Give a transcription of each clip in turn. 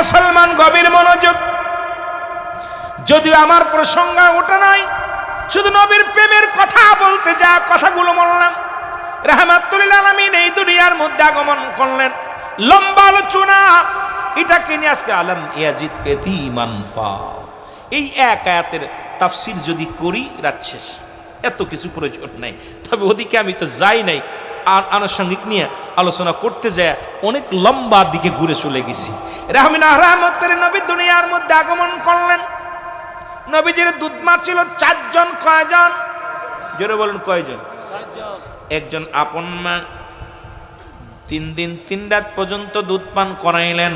মুসলমান গভীর মনোযোগ। যদিও আমার প্রসঙ্গ ওটা নাই, শুধু নবীর প্রেমের কথা বলতে যা কথাগুলো বললাম। রাহমাতুল লিল আলামিন এই দুনিয়ার মধ্যে আগমন করলেন, লম্বা আলোচনা। এটাকে নিয়ে আজকে আলম ইয়াজিদ ইয়াতীমান ফা, এই এক আয়াতের তাফসীর যদি করি রাত শেষ, এত কিছু প্রয়োজন নাই। তবে ওদিকে আমি তো যাই নাই, আনুষঙ্গিক নিয়ে আলোচনা করতে যায় অনেক লম্বা দিকে ঘুরে চলে গেছি। রাহমাতুল নবী দুনিয়ার মধ্যে আগমন করলেন। নবীজির দুধমা ছিল 4 জন। কয়জন? জোরে বলুন, কয়জন? একজন আপন মা 3 দিন 3 রাত পর্যন্ত দুধ পান করাইলেন।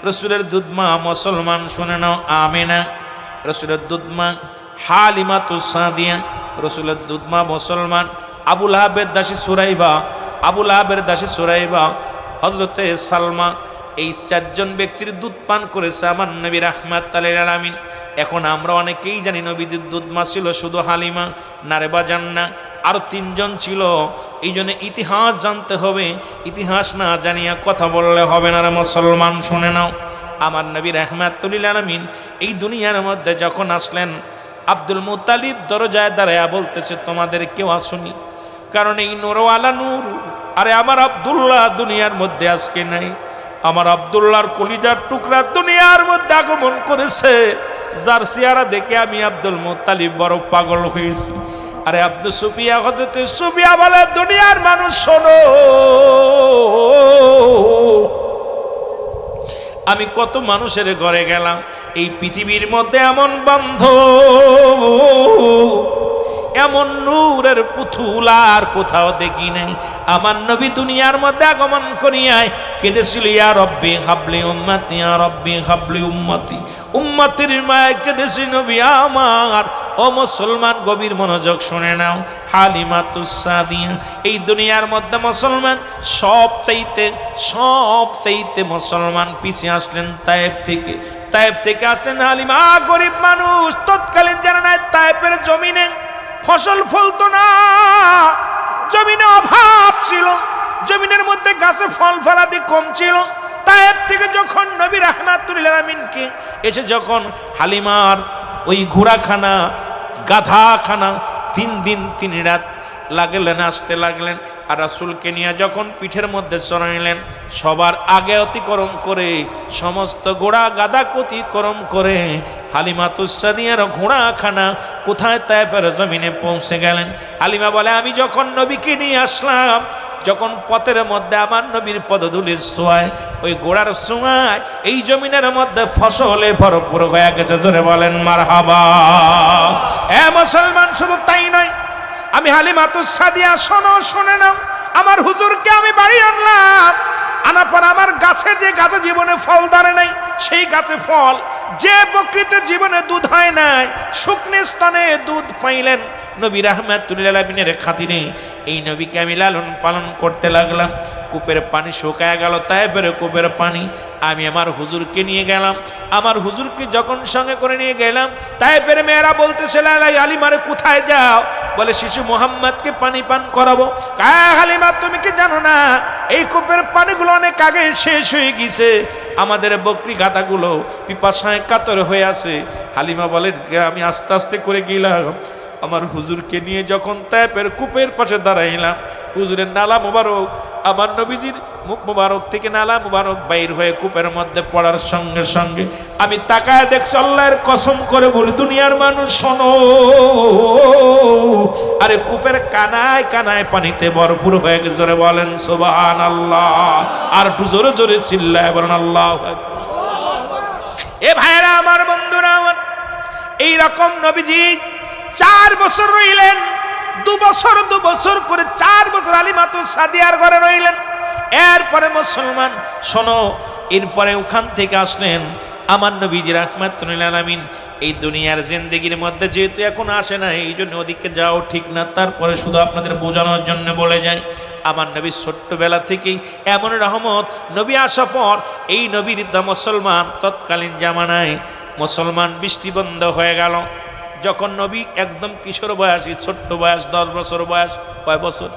রসুলের দুধমা মুসলমান, শুনে নাও, আমিনা। রসুলের দুধমা হালিমাতুস সাদিয়া। রসুলের দুধমা মুসলমান। আবুল আহাবের দাসী সুরাইবা, আবুল আহাবের দাসী সুরাইবা, হযরতে সালমা। এই 4 জন ব্যক্তির দুধ পান করেছে আমার নবী রাহমাতুল লিল আলামিন। এখন আমরা অনেকেই জানি নবীদের দুধমা ছিল শুধু হালিমা, নারেবা জান্না, আরো 3 জন ছিল। এই জন্য ইতিহাস জানতে হবে, ইতিহাস না জানিয়া কথা বললে হবে না রে মুসলমান। শুনে নাও, আমার নবী রাহমাতুল লিল আলামিন এই দুনিয়ার মধ্যে যখন আসলেন, আব্দুল মুত্তালিব দরজায় দাঁড়ায়া বলতেছে, তোমাদের কেউ আসুনি, কারণ এই নূরওয়ালা নূর, আরে আমার আব্দুল্লাহ দুনিয়ার মধ্যে আজকে নাই। আমার আব্দুল্লাহর কলিজার টুকরা দুনিয়ার মধ্যে আগমন করেছে, যার চেহারা দেখে আমি আব্দুল মুত্তালিব বড় পাগল হয়েছি। আরে আব্দু সুফিয়া, হযরতে সুফিয়া বলে, দুনিয়ার মানুষ শোনো, আমি কত মানুষের ঘরে গেলাম, এই পৃথিবীর মধ্যে এমন বান্ধব, এমন নূরের পুতুল আর কোথাও দেখি নাই। আমার নবী দুনিয়ার মধ্যে আগমন করিয়ায় কেঁদেছিল, ইয়া রব্বি হাবলি উম্মতি, ইয়া রব্বি হাবলি উম্মতি। উম্মতির মায় কেঁদেছি নবী আমার। ও মুসলমান, গভীর মনোযোগ শুনে নাও। হালিমাতুস সাদিয়া এই দুনিয়ার মধ্যে মুসলমান সব চাইতে মুসলমান পিছিয়ে আসলেন তায়েফ থেকে। তায়েফ থেকে আসলেন হালিমা, গরিব মানুষ। তৎকালীন জানা নাই তায়েফের জমিনে ফসল ফলতো না, জমিনে অভাব ছিল, জমিনের মধ্যে গাছে ফল ফলাদি কম ছিল। তায়েফ থেকে যখন নবী রাহমাতুল লিল আলামিনকে এসে যখন হালিমার ওই ঘোড়াখানা, গাধাখানা 3 দিন 3 রাত লাগলেন, আসতে লাগলেন। আর রাসূলকে নিয়ে যখন পিঠের মধ্যে চড়াইলেন, সবার আগে অতিক্রম করে, সমস্ত ঘোড়া গাদা অতিক্রম করে হালিমাতুস সাদিয়ার ঘোড়াখানা কোথায় তায়েফের জমিনে পৌঁছে গেলেন। হালিমা বলে, আমি যখন নবীকে নিয়ে আসলাম, যখন পথের মধ্যে আমার নবীর পদধূলির ছোঁয়ায়, ওই ঘোড়ার ছোঁয়ায় এই জমিনের মধ্যে ফসলে ভরপুর হয়ে গেছে। জোরে বলেন মারহাবা। এ মুসলমান, শুধু তাই নয়, আমি হালিমাতুস সাদিয়া, শোনো, শুনে নাও, আমার হুজুরকে আমি বাড়ি আনলাম। আনার পর আমার গাছে, যে গাছে জীবনে ফল ধরে নাই, সেই গাছে ফল, যে বকরিতে জীবনে দুধ হয় নাই, শুকনো স্তনে দুধ পাইলেন নবী রাহমাতুল লিল আলামিনের খাতিরে। এই নবীকে আমি লালন পালন করতে লাগলাম। কূপের পানি শুকায় গেল, তায়েফের কূপের পানি। আমি আমার হুজুরকে নিয়ে গেলাম। আমার হুজুরকে যখন সঙ্গে করে নিয়ে গেলাম, তায়েফের মেয়েরা বলতেছে, হালিমারে কোথায় যাও? বলে, শিশু মুহাম্মদকে পানি পান করাবো। হালিমা, তুমি কি জানো না এই কূপের পানিগুলো অনেক আগে শেষ হয়ে গেছে, আমাদের বকরি গাদাগুলো পিপাসায় কাতর হয়ে আছে। হালিমা বলে, আমি আস্তে আস্তে করে গেলাম, আমার হুজুরকে নিয়ে যখন তায়েফের কূপের পাশে দাঁড়াইলাম, হুজুরের নালা মুবারক, আমার নবীজির মুখ মুবারক থেকে নালা মুবারক বাইর হয়ে কূপের মধ্যে পড়ার সঙ্গে সঙ্গে আমি তাকায় দেখছি, আল্লাহর কসম করে বলি, দুনিয়ার মানুষ শোনো, আরে কূপের কানায় কানায় পানিতে ভরপুর হয়ে গেছে। জোরে বলেন সুবহানাল্লাহ। আর একটু জোরে জোরে চিল্লায় বলেন আল্লাহু আকবার। এ ভাইরা আমার, বন্ধুরা আমার, এইরকম নবীজি 4 বছর রইলেন। 2 বছর করে 4 বছর হালিমাতুস সাদিয়ার ঘরে রইলেন। এরপরে মুসলমান শোনো, এরপরে ওখান থেকে আসলেন আমার নবীজি রাহমাতুল লিল আলামিন। এই দুনিয়ার জিন্দেগির মধ্যে যেহেতু এখন আসে না, এই জন্য ওদিকে যাও ঠিক না, তারপরে শুধু আপনাদের বোঝানোর জন্য বলে যাই, আমার নবী ছোট্টবেলা থেকেই এমন রহমত। নবী আসা পর এই নবীর মুসলমান, তৎকালীন জামানায় মুসলমান বৃষ্টি বন্ধ হয়ে গেল। যখন নবী একদম কিশোর বয়সী, ছোট্ট বয়স, 10 বছর বয়স, কয় বছর?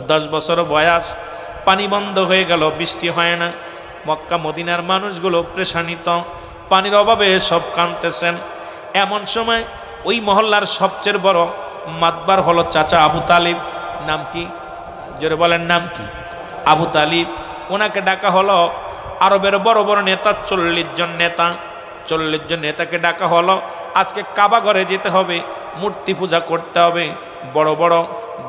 10 বছর বয়স, পানি বন্ধ হয়ে গেল, বৃষ্টি হয় না। মক্কা মদিনার মানুষগুলো পেরেশানিত, পানির অভাবে সব কাঁদতেছেন। এমন সময় ওই মহল্লার সবচেয়ে বড় মাতবার হলো চাচা আবু তালিব। নাম কি? জোরে বলেন, নাম কি? আবু তালিব। ওনাকে ডাকা হলো। আরবের বড় বড় নেতা, 40 জন নেতা, 40 জন নেতাকে ডাকা হলো। আজকে কাবা ঘরে যেতে হবে, মূর্তি পূজা করতে হবে, বড় বড়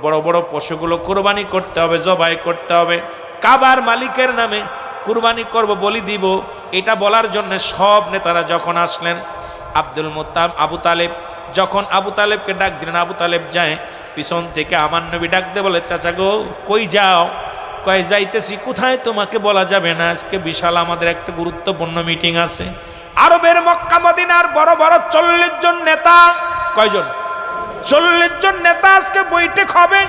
বড় বড় পশুগুলো কুরবানি করতে হবে, জবাই করতে হবে, কাবার মালিকের নামে কুরবানি করব, বলি দিব। এটা বলার জন্য সব নেতারা যখন আসলেন, আব্দুল মুত্তালিব আবু তালেব যখন আবু তালেবকে ডাক দিলেন, আবু তালেব যায়। পিছন থেকে আমার নবী ডাক দিয়ে বলে, চাচা গো কই যাও? কয় যাইতেছি। কোথায় তোমাকে বলা যাবে না, আজকে বিশাল আমাদের একটা গুরুত্বপূর্ণ মিটিং আছে। আরবের মক্কা মদিনার বড় বড় 40 জন নেতা। কয়জন? 40 জন নেতা আজকে বৈঠক হবে।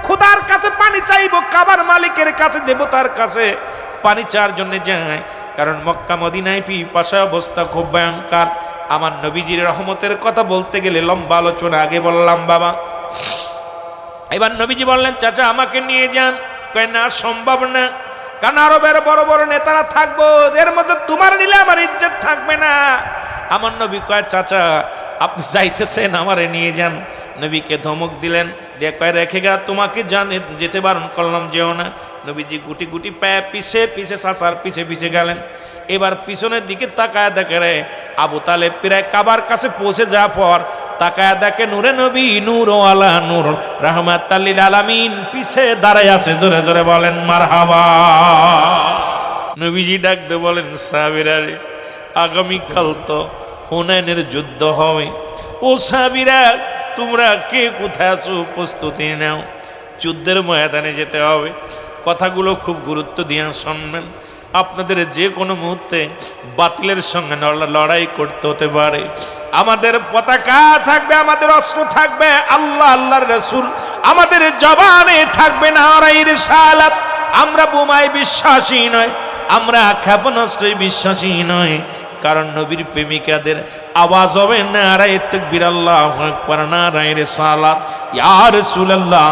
খোদার কাছে পানি চাইবো, কাবার মালিকের কাছে, দেবতার কাছে পানি চাওয়ার জন্য যায়। কারণ মক্কা মদিনায় পিপাসা অবস্থা খুব ভয়ঙ্কর। আমার নবীজির রহমতের কথা বলতে গেলে লম্বা আলোচনা, আগে বললাম বাবা। এবার নবীজি বললেন, চাচা আমাকে নিয়ে যান। কয় না, সম্ভব না, কারণ আরবের বড় বড় নেতারা থাকবো, এর মধ্যে তোমার নিলে আমার ইজ্জত থাকবে না। আমার নবী কয়, চাচা আপনি যাইতেছেন, আমারে নিয়ে যান। নবীকে ধমক দিলেন, দিয়ে কয় রেখে গা, তোমাকে জানে যেতে বারণ করলাম, যেও না। নবীজি গুটি গুটি পায়ে পিছে পিছে চাচার পিছে পিছে গেলেন। এবার পিছনের দিকে তাকায় দেখে রে আবু তালেব প্রায় কাবার কাছে পৌঁছে যাওয়ার পর তাকায় দেখে নূরে নবী, নূর আলা নূর, রাহমাতাল লিল আলামিন পিছে দাঁড়ায় আছে। জোরে জোরে বলেন মারহাবা। নবীজি ডাকতে বলেন, সাহাবীরা রে, আগামীকাল তো হুনাইনের যুদ্ধ হবে। ও সাহাবীরা, তোমরা কে কোথায় আছো, প্রস্তুতি নাও, যুদ্ধের ময়দানে যেতে হবে। কথাগুলো খুব গুরুত্ব দিয়ে শুনবেন। আপনাদের যে কোনো মুহূর্তে বাতিলের সঙ্গে লড়াই করতে হতে পারে। আমাদের পতাকা থাকবে, আমাদের অস্ত্র থাকবে আল্লাহ, আল্লাহর রাসূল। আমাদের জবানে থাকবে নারায়ে রিসালাত। আমরা বোমায় বিশ্বাসী নয়, আমরা ক্ষেপণাস্ত্রে বিশ্বাসী নয়। কারণ নবীর প্রেমিকাদের আওয়াজ হবে নারায়ে তাকবীর, আল্লাহু আকবার, নারায়ে রিসালাত, ইয়া রাসূলুল্লাহ।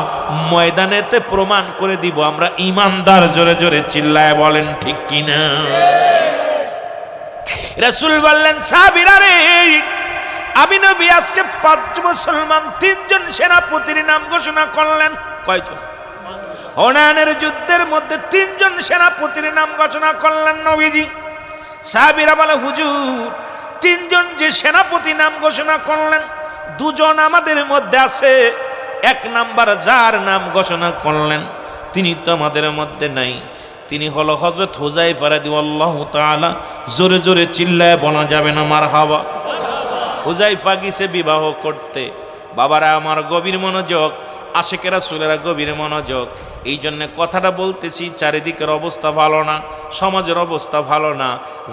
ময়দানেতে প্রমাণ করে দিব আমরা ঈমানদার। জোরে জোরে চিল্লায় বলেন ঠিক কিনা? রাসূল বললেন, সাহাবীরা রে, আমি নবী আজকে 5 মুসলমান 3 জন সেনাপতির নাম ঘোষণা করলেন। কয়জন? হুনাইনের যুদ্ধের মধ্যে 3 জন সেনাপতির নাম ঘোষণা করলেন নবীজি। সাহাবীরা বলে, হুজুর 3 জন যে সেনাপতি নাম ঘোষণা করলেন, 2 জন আমাদের মধ্যে আছে। 1 নাম্বার যার নাম ঘোষণা করলেন তিনি তো আমাদের মধ্যে নাই। তিনি হলো হযরত হুযায়ফা রাদিয়াল্লাহু তাআলা। জোরে জোরে চিল্লায় বলা যাবে না মারহাবা? হুযায়ফা গিয়েছে বিবাহ করতে। বাবারা আমার গভীর মনোযোগ, আশিকে রাসূলেরা গভীর মনোযোগ। এই জন্য কথাটা বলতেছি, চারিদিকের অবস্থা ভালো না, সমাজের অবস্থা ভালো না,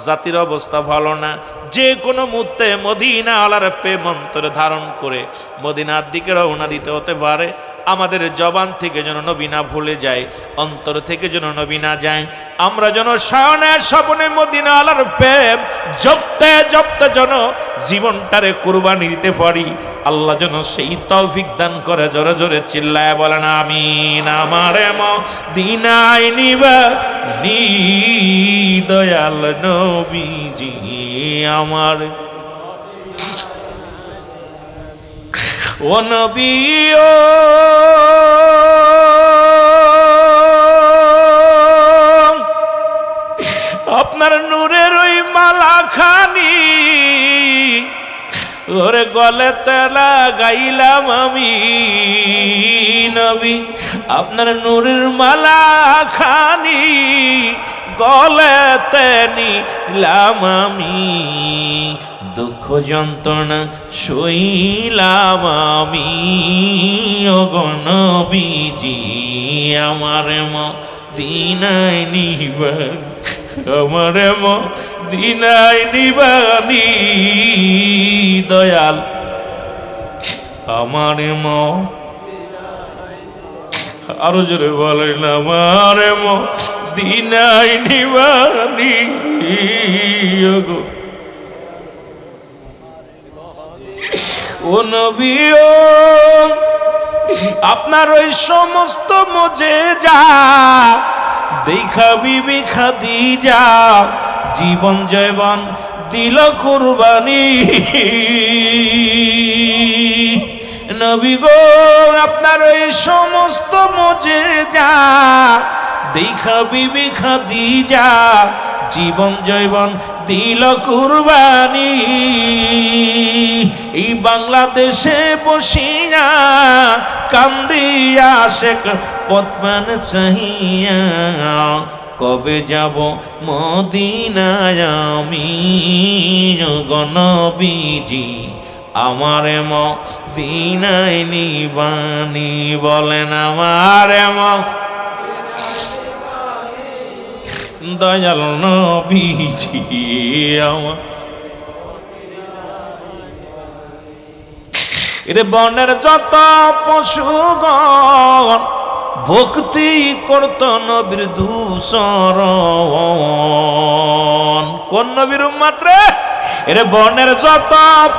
জাতির অবস্থা ভালো না। যে কোনো মুহূর্তে মদিনা আলার প্রেম অন্তরে ধারণ করে মদিনার দিকে রওনা দিতে হতে পারে। আমাদের জবান থেকে যেন নবী না ভুলে যায়, অন্তর থেকে যেন নবী না যায়। আমরা যেন শয়নে স্বপ্নে মদিনা আলার প্রেম জপতে জপতে যেন জীবনটারে কুরবানি দিতে পারি। আল্লাহ যেন সেই তৌফিক দান করে। জোরে জোরে চিল্লায় বলেন আমিন। আমারে মদিনায় নিবানি দয়াল নবীজি আমার, ও নবী ও আপনার নূরের ওই মালা খানি ওরে গলেতে লাগাইলাম আমি নবী। আপনার নূরের মালা খানি গলেতে নিলাম আমি, দুঃখ যন্ত্রণা সইলাম আমি। ওগো নবীজি আমার মদিনায় নিবেন, আমার মদিনায় নিবানি দয়াল আমার আরো জোরে বলেন আমার মদিনায় নিবানি। ওগো ও নবী ও আপনার ওই সমস্ত মুজিজা দেখা বিবি খাদিজা জীবন জয়বন দিল কুরবানি। নবী গো আপনার ওই সমস্ত মুজিজা দেখা বিবি খাদিজা জীবন জয়বন দিল কুরবানি। এই বাংলাদেশে বসিয়া কান্দিয়া শেখ পদ্মান চাহিয়া কবে যাব মদিনায় আমি গো নবীজি আমারে মদিনায় নিবানি। বলেন আমারে দয়াল নবীজি আমার এরে বনের যত পশুগণ ভক্তি করত নবীর দূষণ। কোন নবীর উম্মত রে? এরে বনের যত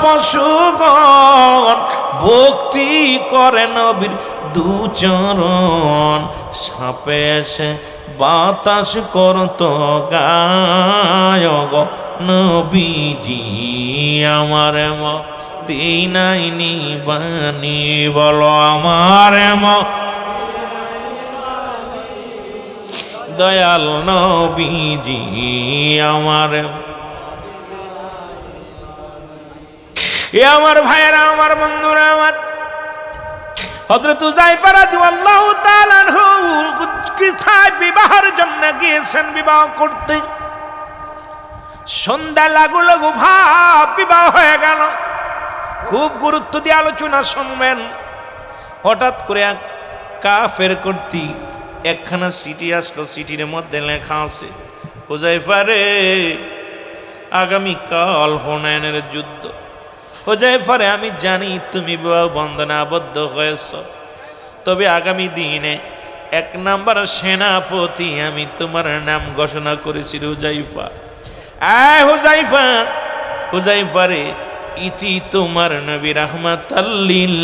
পশুগণ ভক্তি করে নবীর দুচরণ। সাপে এসে বাতাস করত গায়ক নবীজি আমার মদিনায় নিবানি। বলো আমার দয়াল নবীজি আমার। এ আমার ভাইয়েরা আমার বন্ধুরা আমার হযরত হুযায়ফা রাদিয়াল্লাহু তাআলা আনহু কোথায় বিবাহের জন্য গিয়েছেন বিবাহ করতে। সন্ধ্যা লাগু লাগু ভাব বিবাহ হয়ে গেল। খুব গুরুত্ব দিয়ে আলোচনা শুনবেন। হঠাৎ করে এক কাফের কর্তৃক একখানা চিঠি আসলো। চিঠির মধ্যে লেখা আছে, হুযায়ফা রে আগামীকাল হুনাইনের যুদ্ধ। হুযায়ফা রে আমি জানি তুমি বিবাহ বন্ধনে আবদ্ধ হয়েছ, তবে আগামী দিনে 1 নাম্বার সেনাপতি আমি তোমার নাম ঘোষণা করেছি হুযায়ফা। হুযায়ফা, হুযায়ফা রে ইতি তোমার নবী রাহমাতাল লিল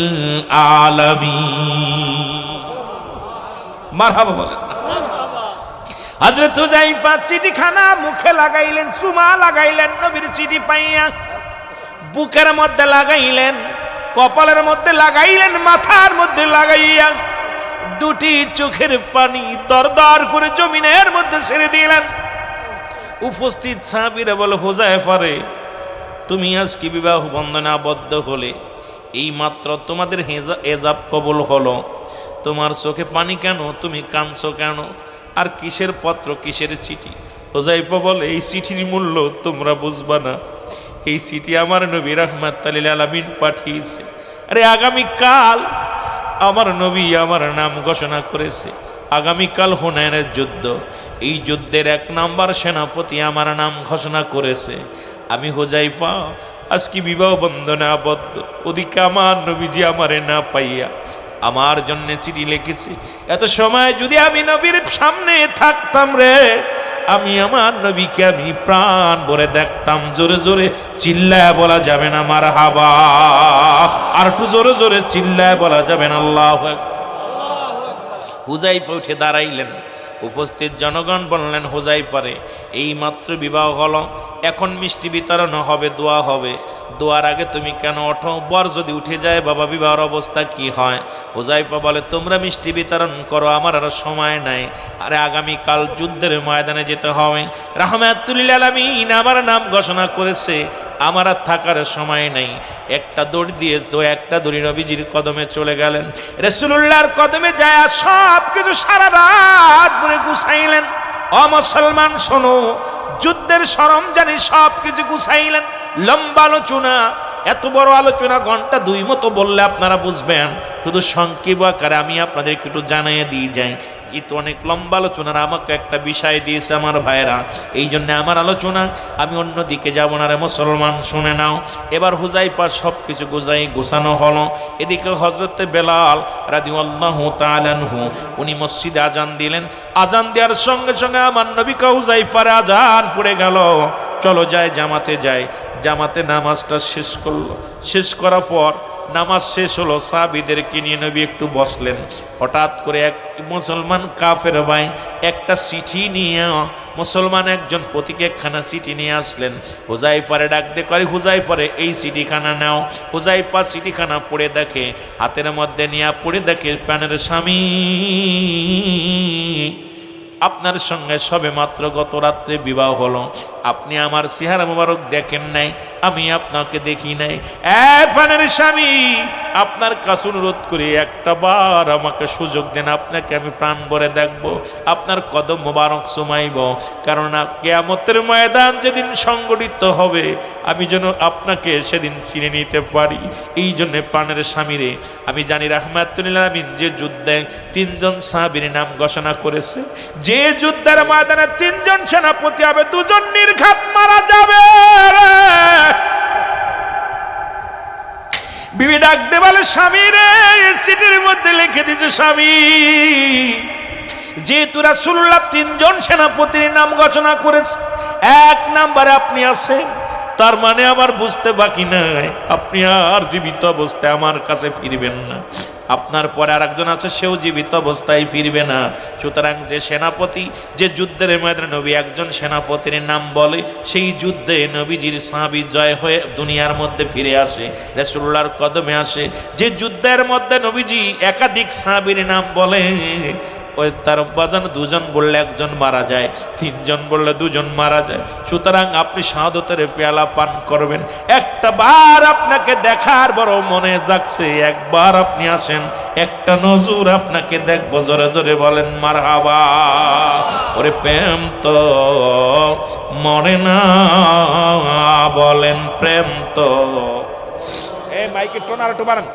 আলামিন। মারহাবা বলেন না। হযরত হুযায়ফা চিঠিখানা মুখে লাগাইলেন, চুমা লাগাইলেন নবীর চিঠি পাইয়া। বুকের মধ্যে লাগাইলেন, কপালের মধ্যে লাগাইলেন, মাথার মধ্যে লাগাইয়া দুটি চোখের পানি দরদর করে জমিনের মধ্যে ছেড়ে দিলেন। উপস্থিত সাহাবীরা বলে, হুযায়ফা রে তুমি আজকে বিবাহ বন্ধনে আবদ্ধ হলে, এই মাত্র তোমাদের এজাব কবুল হলো, তোমার চোখে পানি কেন? তুমি কাঁদছো কেন? আর কিসের পত্র, কিসের চিঠি? হুযায়ফা বলে, এই চিঠির মূল্য তোমরা বুঝবা না। এই চিঠি আমার নবী রাহমাতাল লিল আলামিন পাঠিয়েছে। আরে আগামীকাল আমার নবী আমার নাম ঘোষণা করেছে। আগামীকাল হুনাইনের যুদ্ধ, এই যুদ্ধের 1 নাম্বার সেনাপতি আমার নাম ঘোষণা করেছে। আমি হুযায়ফা আজকে বিবাহ বন্ধনে আবদ্ধ। ওদিকে আমার নবীজি আমারে না পাইয়া আমার জন্য চিঠি লিখেছে। এত সময় যদি আমি নবীর সামনে থাকতাম রে, আমি আমার নবীকে আমি প্রাণ ভরে দেখতাম। জোরে জোরে চিল্লায় বলা যাবে না মারহাবা? আর একটু জোরে জোরে চিল্লায় বলা যাবে না আল্লাহু আকবার? হুযায়ফা উঠে দাঁড়াইলেন। উপস্থিত জনগণ বললেন, হুযায়ফা রে এই মাত্র বিবাহ হলো, এখন মিষ্টি বিতরণ হবে, দোয়া হবে। দোয়ার আগে তুমি কেন ওঠো? বর যদি উঠে যায় বাবা, বিবাহের অবস্থা কি হয়? হুযায়ফা বলে, তোমরা মিষ্টি বিতরণ করো, আমার আর সময় নাই। আরে আগামীকাল যুদ্ধের ময়দানে যেতে হবে। রাহমাতুল লিল আলামিন আমার নাম ঘোষণা করেছে, আমার আর থাকার সময় নেই। একটা দড়ি দিয়ে তো একটা দড়ি নবীজির কদমে চলে গেলেন। রাসূলুল্লাহর কদমে যায় সব কিছু সারা রাত ধরে গুছাইলেন। ও মুসলমান শোনো, যুদ্ধের সরঞ্জানি সব কিছু গুছাইলেন। লম্বা আলোচনা, এত বড় আলোচনা ঘন্টা 2 মতো বললে আপনারা বুঝবেন। শুধু সংক্ষেপ আকারে আমি আপনাদেরকে একটু জানিয়ে দিয়ে যাই। কিন্তু অনেক লম্বা আলোচনার আমাকে একটা বিষয় দিয়েছে আমার ভাইরা, এই জন্য আমার আলোচনা আমি অন্যদিকে যাব না রে মুসলমান, শুনে নাও। এবার হুযায়ফা সব কিছু গোছানো হলো। এদিকে হযরতে বেলাল রাদিয়াল্লাহু তাআলা আনহু উনি মসজিদে আজান দিলেন। আজান দেওয়ার সঙ্গে সঙ্গে আমার নবী হুযায়ফার আজান পড়ে গেল। চলো যাই জামাতে যাই। জামাতে নামাজটা শেষ করলো। শেষ করার পর নামাজ শেষ হলো, সাহাবীদেরকে নিয়ে নবী একটু বসলেন। হঠাৎ করে এক মুসলমান কাফের ভাই একটা চিঠি নিয়ে, মুসলমান একজন প্রতীক একখানা চিঠি নিয়ে আসলেন। হুজাইফারে ডাক দিয়ে করে, হুজাইফারে এই চিঠিখানা নাও। হুজাইফা চিঠিখানা পড়ে দেখে, হাতের মধ্যে নিয়ে পড়ে দেখে, প্রাণের স্বামী, আপনার সঙ্গে সবে মাত্র গত রাত্রে বিবাহ হলো, আপনি আমার চেহারা মোবারক দেখেন নাই, আমি আপনাকে দেখি নাই। প্রাণের স্বামী, আপনার কাছে অনুরোধ করি একটা বার আমাকে সুযোগ দেন, আপনাকে আমি প্রাণ ভরে দেখব, আপনার কদম মোবারক চুমাইব। কারণ কিয়ামতের ময়দান যেদিন সংগঠিত হবে, আমি যেন আপনাকে সেদিন চিনে নিতে পারি। এই জন্য প্রাণের স্বামীরে, আমি জানি রাহমাতুল আলামিন যে যুদ্ধে 3 জন সাহাবীর নাম ঘোষণা করেছে, যে যুদ্ধের ময়দানে 3 জন সেনাপতি হবে, 2 জন নির্ঘাত মারা যাবে। বিবি ডাক দে বলে, স্বামী রে, চিঠির মধ্যে লিখে দিয়েছে স্বামী, যেহেতু রাসূলুল্লাহ 3 জন সেনাপতির নাম ঘোষণা করেছে, 1 নম্বরে আপনি আছেন, তার মানে আমার বুঝতে বাকি নাই, আপনি আর জীবিত অবস্থায় আমার কাছে ফিরবেন না। আপনার পরে আর একজন আছে, সেও জীবিত অবস্থায় ফিরবে না। সুতরাং যে সেনাপতি, যে যুদ্ধের ময়দানে নবী একজন সেনাপতির নাম বলে, সেই যুদ্ধে নবীজির সাহাবী জয় হয়ে দুনিয়ার মধ্যে ফিরে আসে, রাসূলুল্লাহর কদমে আসে। যে যুদ্ধের মধ্যে নবীজি একাধিক সাহাবীর নাম বলে, ওই তার বাজান 2 জন বললে 1 জন মারা যায়, 3 জন বললে 2 জন মারা যায়। সুতরাং আপনি শাহাদাতের পেয়ালা পান করবেন। একটা বার আপনাকে দেখার বড় মনে জাগছে, একবার আপনি আসেন, একটা নজর আপনাকে দেখবো, জোরে জোরে বলেন মারহাবা। ওরে প্রেম তো মরে না, বলেন প্রেম তো। এই মাইকের টোন আর একটু বাড়ান।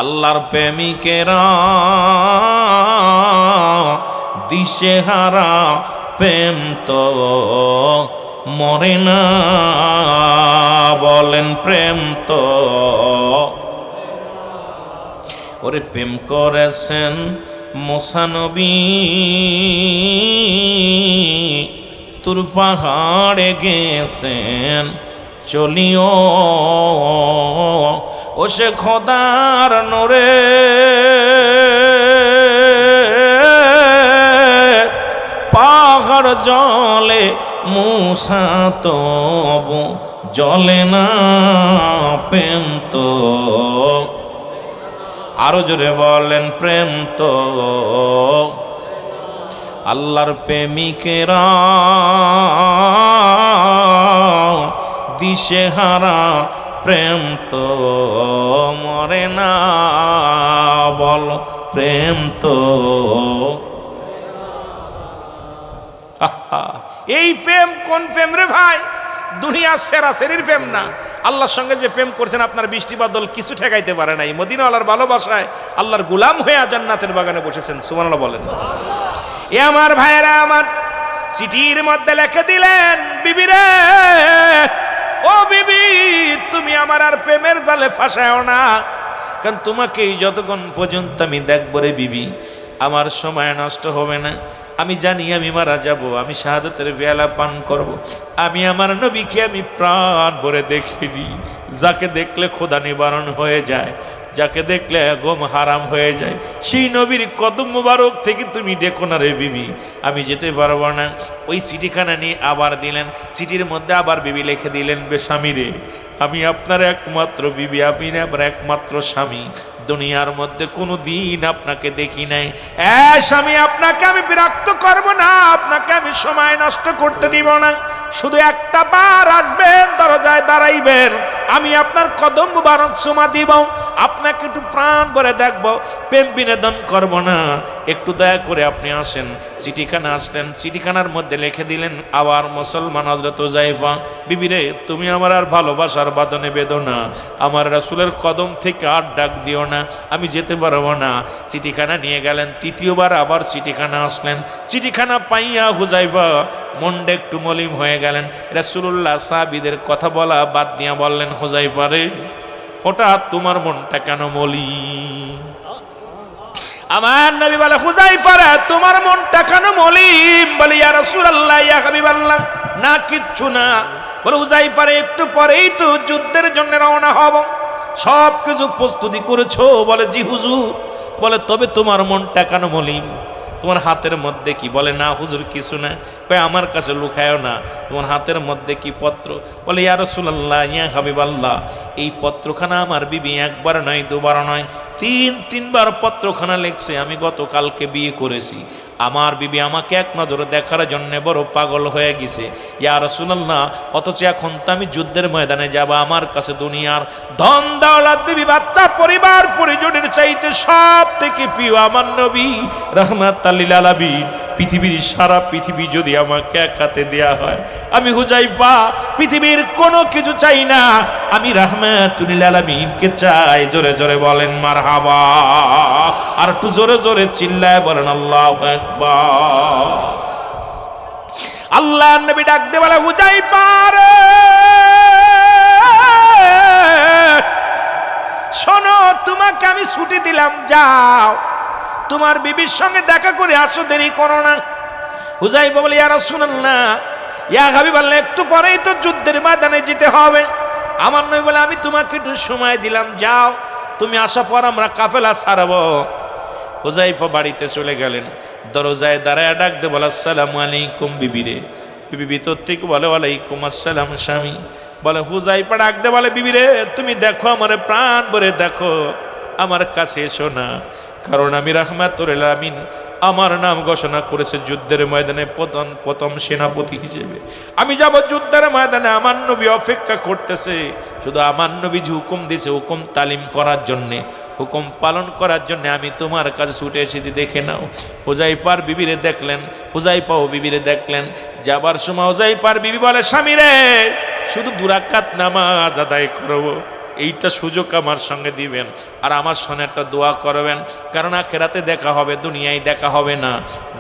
আল্লাহর প্রেমিকেরা দিশেহারা, প্রেম তো মরে না, বলেন প্রেম তো। ওরে প্রেম করেছেন মুসা নবী, তুর পাহাড়ে গেছেন চলিও, ও সে খোদার নূরে পাহাড় জলে, মুসা তবু জলে না, প্রেম তো। আরো জোরে বলেন প্রেম তো। আল্লাহর প্রেমিকেরা দিশেহারা, প্রেম তো মরে না, বল প্রেম তো। এই প্রেম কোন প্রেম রে ভাই? দুনিয়া সেরাসেরির প্রেম না। আল্লাহর সঙ্গে যে প্রেম করছেন, আপনার বৃষ্টি বাদল কিছু ঠেকাইতে পারে নাই। মদিনাওয়ালার ভালোবাসায় আল্লাহর গোলাম হয়ে জান্নাতের বাগানে বসেছেন, সুবহানাল্লাহ বলেন। এ আমার ভাইয়েরা, আমার চিঠির মধ্যে লিখে দিলেন, বিবি রে, ও বিবি, তুমি আমার আর প্রেমের জালে ফাঁসায়ও না, কারণ তোমাকে যতক্ষণ পর্যন্ত আমি দেখবো রে বিবি, আমার সময় নষ্ট হবে না। আমি জানি আমি মারা যাব, আমি শাহাদাতের পেয়ালা পান করব। আমি আমার নবীকে আমি প্রাণ ভরে দেখিনি, যাকে দেখলে খোদা নিবারণ হয়ে যায়, যাকে দেখলে গম হারাম হয়ে যায়, সেই নবীর কদম মুবারক থেকে তুমি ডেকো না রে বিবি, আমি যেতে পারবো না। ওই চিঠিখানা নিয়ে আবার দিলেন, চিঠির মধ্যে আবার বিবি লিখে দিলেন, বেস্বামী রে, আমি আপনার একমাত্র বিবি, আপনি আমার একমাত্র স্বামী, দুনিয়ার মধ্যে কোনো দিন আপনাকে দেখি নাই। স্বামী, আপনাকে আমি বিরক্ত করব না, আপনাকে আমি সময় নষ্ট করতে দিব না, শুধু একটা বার আসবেন, দরজায় দাঁড়াইবেন, আমি আপনার কদম মুবারক চুমা দিব, আপনাকে একটু প্রাণ ভরে দেখব, প্রেম বিনোদন করব না, একটু দয়া করে আপনি আসেন। চিঠিখানা আসলেন, চিঠিখানার মধ্যে লিখে দিলেন, আবার মুসলমান হযরত হুযায়ফা, বিবি রে, তুমি আমার আর ভালোবাসার বাঁধনে বেঁধো না, আমার রাসূলের কদম থেকে আর ডাক দিও না, আমি যেতে পারবো না। চিঠিখানা নিয়ে গেলেন, তৃতীয়বার আবার চিঠিখানা আসলেন। চিঠিখানা পাইয়া হুযায়ফা মনটা একটু মলিন হয়ে গেলেন। রাসূলুল্লাহ সাহাবীদের কথা বলা বাদ দিয়া বললেন, হুযায়ফা রে, হঠাৎ তোমার মনটা কেন মলিন? আমার নবী বলে, হুযায়ফা রে, তোমার মনটা কেন মলিন? বলে, ইয়া রাসূলুল্লাহ, ইয়া হাবিবাল্লাহ, না কিচ্ছু না। বলে, হুযায়ফা রে, একটু পরেই তো যুদ্ধের জন্য রওনা হব, সব কিছু প্রস্তুতি করেছো? বলে জি হুজুর। বলে তবে তোমার মনটা কেন মলিন? তোমার হাতের মধ্যে কি? বলে না হুজুর কিছু না। কয় আমার কাছে লুকায়ও না, তোমার হাতের মধ্যে কি পত্র? বলে ইয়া রাসূলুল্লাহ, ইয়া হাবিবাল্লাহ, এই পত্রখানা আমার বিবি একবার নয় দুবার নয় তিনবার পত্রখানা লিখছে। আমি গতকালকে বিয়ে করেছি, আমার বিবি আমাকে এক নজরে দেখার জন্য বড় পাগল হয়ে গেছে ইয়া রাসূলুল্লাহ, অথচ এখন তো আমি যুদ্ধের ময়দানে যাব, আমার কাছে দুনিয়ার ধন দৌলত বিবি বাচ্চা পরিবার পরিজনের চাইতে সব থেকে প্রিয় আমার নবী রাহমাতাল লিল আলামিন। পৃথিবীর সারা পৃথিবী যদি আমাকে এক হাতে দেয়া হয়, আমি হুযায়ফা পৃথিবীর কোনো কিছু চাই না, আমি রাহমাতুল লিল আলামিনকে চাই। জোরে জোরে বলেন মারহাবা, আর একটু জোরে জোরে চিল্লায় বলেন আল্লাহু আকবার। আল্লাহর নবী ডাক দিয়ে বলে হুযায়ফা রে, শোনো, তোমাকে আমি ছুটি দিলাম, যাও তোমার বিবির সঙ্গে দেখা করে আসো, দেরি করো না। হুযায়ফা বলে ইয়া রাসূলুল্লাহ, ইয়া হাবিবাল্লাহ, একটু পরেই তো যুদ্ধের ময়দানে যেতে হবে। আমার নবী বলে আমি তোমাকে একটু সময় দিলাম, যাও, তুমি আসার পর আমরা কাফেলা ছাড়ব। হুযায়ফা বাড়িতে চলে গেলেন, দরজায় দাঁড়ায় ডাক দিয়ে বলে আসসালামু আলাইকুম বিবি রে। বিবি ভিতর থেকে বলে ওয়ালাইকুম আসসালাম স্বামী। বলে হুযায়ফা ডাক দিয়ে বলে বিবি রে, তুমি দেখো, আমারে প্রাণ ভরে দেখো, আমার কাছে এসো না, কারণ আমি রাহমাতুল লিল আলামিন আমার নাম ঘোষণা করেছে যুদ্ধের ময়দানে প্রথম সেনাপতি হিসেবে। আমি যাব যুদ্ধের ময়দানে, আমার নবী অপেক্ষা করতেছে, শুধু আমার নবী যে হুকুম দিয়েছে হুকুম তালিম করার জন্যে, হুকুম পালন করার জন্য আমি তোমার কাছে ছুটে এসেছি, দেখে নাও। হুযায়ফার বিবিরে দেখলেন, হুযায়ফাও বিবিরে দেখলেন। যাবার সময় হুযায়ফার বিবি বলে স্বামী রে, শুধু 2 রাকাত নামাজ আদায় করবো, এইটা সুযোগ আমার সঙ্গে দিবেন, আর আমার সঙ্গে একটা দোয়া করবেন, কারণ আখিরাতে দেখা হবে, দুনিয়ায় দেখা হবে না।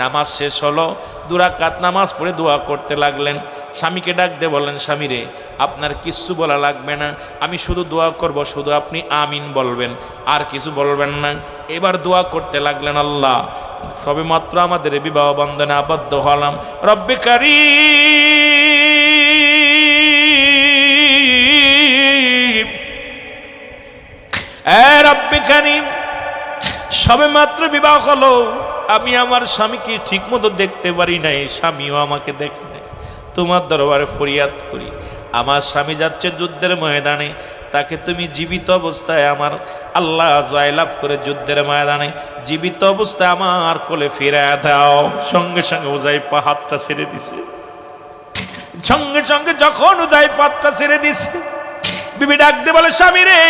নামাজ শেষ হলো, 2 রাকাত নামাজ পড়ে দোয়া করতে লাগলেন। স্বামীকে ডাক দিয়ে বললেন স্বামী রে, আপনার কিচ্ছু বলা লাগবে না, আমি শুধু দোয়া করব, শুধু আপনি আমিন বলবেন, আর কিছু বলবেন না। এবার দোয়া করতে লাগলেন, আল্লাহ সবে মাত্র আমাদের বিবাহ বন্ধনে আবদ্ধ হলাম, রব্বে কারীম, রব্বে কারীম, সবে মাত্র বিবাহ হলো, আমি আমার স্বামীকে ঠিক মতো দেখতে পারি নাই, স্বামীও আমাকে দেখে নাই, তোমার দরবারে ফরিয়াদ করি, আমার স্বামী যাচ্ছে যুদ্ধের ময়দানে, তাকে তুমি জীবিত অবস্থায় আমার আল্লাহ জয়লাভ করে যুদ্ধের ময়দানে জীবিত অবস্থায় আমার কোলে ফিরায় দাও। সঙ্গে সঙ্গে হুযায়ফা হাতটা ছেড়ে দিছে। সঙ্গে সঙ্গে যখন হুযায়ফা হাতটা ছেড়ে দিছে, বিবি ডাক দিয়ে বলে স্বামী রে,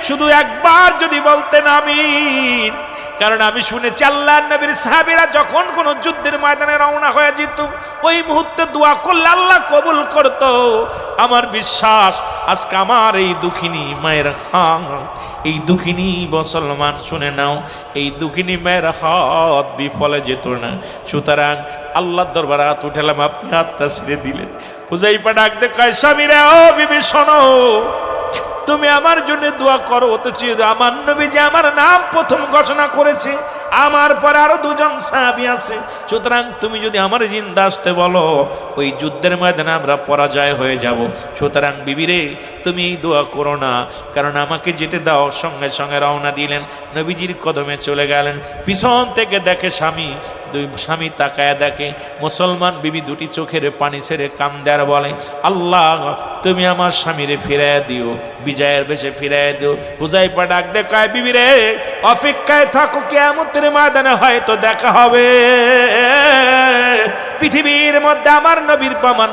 শুধু একবার যদি বলতেন আমিন, কারণ আমি শুনেছি আল্লাহর নবীর সাহাবীরা যখন কোন যুদ্ধের ময়দানে রওনা হয়ে যেত, ওই মুহূর্তে দোয়া করলে আল্লাহ কবুল করত। আমার বিশ্বাস আজকে আমার এই দুঃখিনী মায়ের হাত, এই দুঃখিনী মুসলমান শুনে নাও, এই দুঃখিনী মায়ের হাত বিফলে যেত না। সুতরাং আল্লাহর দরবারে হাত উঠালাম, আপনি হাতটা ছেড়ে দিলেন। হুযায়ফা ডাক দিয়ে কয় স্বামী রে, ও বিবি শোনো, তুমি আমার জন্য দোয়া করো, অথচ আমার নবী যে আমার নাম প্রথম ঘোষণা করেছে, আমার পরে আরো 2 জন সাহাবী আছে, সুতরাং তুমি যদি আমার জিন্দা আসতে বলো, ওই যুদ্ধের ময়দানে আমরা পরাজয় হয়ে যাব। সুতরাং বিবিরে, তুমি এই দোয়া করো না, কারণ আমাকে যেতে দাও। সঙ্গে সঙ্গে রওনা দিলেন, নবীজির কদমে চলে গেলেন। পিছন থেকে দেখে স্বামী, স্বামী তাকায় দেখে মুসলমান বিবি 2টি চোখের পানি ছেড়ে কান্দে আর বলে, আল্লাহ তুমি আমার স্বামীরে ফিরাইয়া দিও, বিজয়ের বেশে ফিরাইয়া দিও। হুযায়ফা ডাক দে কয় বিবি রে, অপেক্ষায় থাকো, কিয়ামতের ময়দানে হয়তো দেখা হবে। পৃথিবীর মধ্যে আমার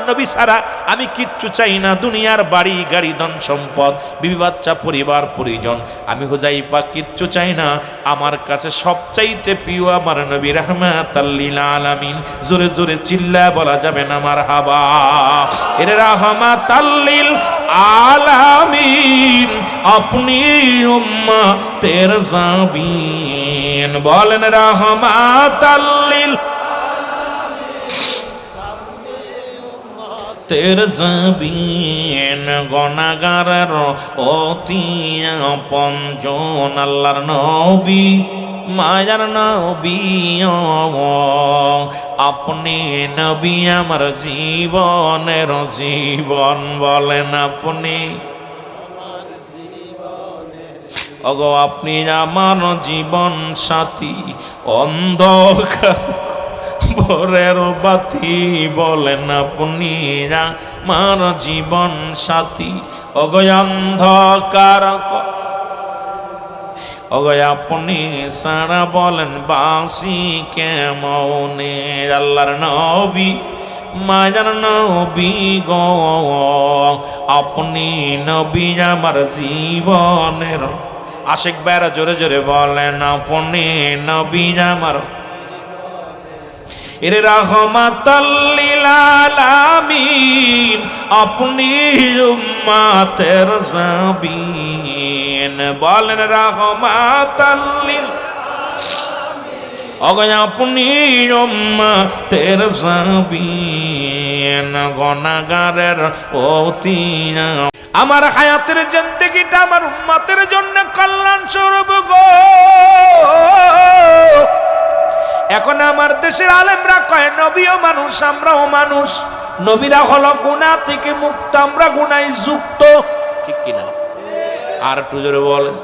নবী ছাড়া আমি কিচ্ছু চাই না, দুনিয়ার বাড়ি গাড়ি ধন সম্পদ বিবি বাচ্চা পরিবার পরিজন, আমি হুযায়ফা কিচ্ছু চাই না। আমার কাছে সবচাইতে প্রিয় আমার নবী রাহমাতাল লিল আলামিন। জোরে জোরে চিল্লায় বলা যাবে না মারহাবা। এর রাহমাতাল লিল আলামিন, আপনি উম্মতের জাবিন, বলেন রাহমাতাল লিল তের জাবিন, গুনাহগারের অতি আপনজন, আল্লাহর নবী মায়ার নবী, আপনি নবী আমার জীবনের জীবন, বলেন আপনি ওগো আপনি আমার জীবন সাথী, অন্ধকার ভোরের বাতি বলেন আপনি আমার জীবন সাথী। ওগো অন্ধকার ওগো আপনি সারা বলেন বাসি কেমনে। আল্লাহর নবী মায়ার নবী গো, আপনি নবী আমার জীবনের। আশিক ভাইরা জোরে জোরে বলেন আপনি নবী আমার। এর রাহমাতাল লিল আলামিন, আপনি উম্মতের জাবিন। বলেন রাহমাতাল লিল, ওগো আপনি উম্মতের জাবিন, গুনাহগারের অতি। আমার হায়াতের জিন্দেগিটা আমার উম্মতের জন্য কল্যাণ স্বরূপ গো। এখন আমার দেশের আলেমরা কয় নবীও মানুষ, আমরাও মানুষ। নবীরা হলো গুনাহ থেকে মুক্ত, আমরা গুনায় যুক্ত, ঠিক কিনা? আর একটু জোরে বলেন।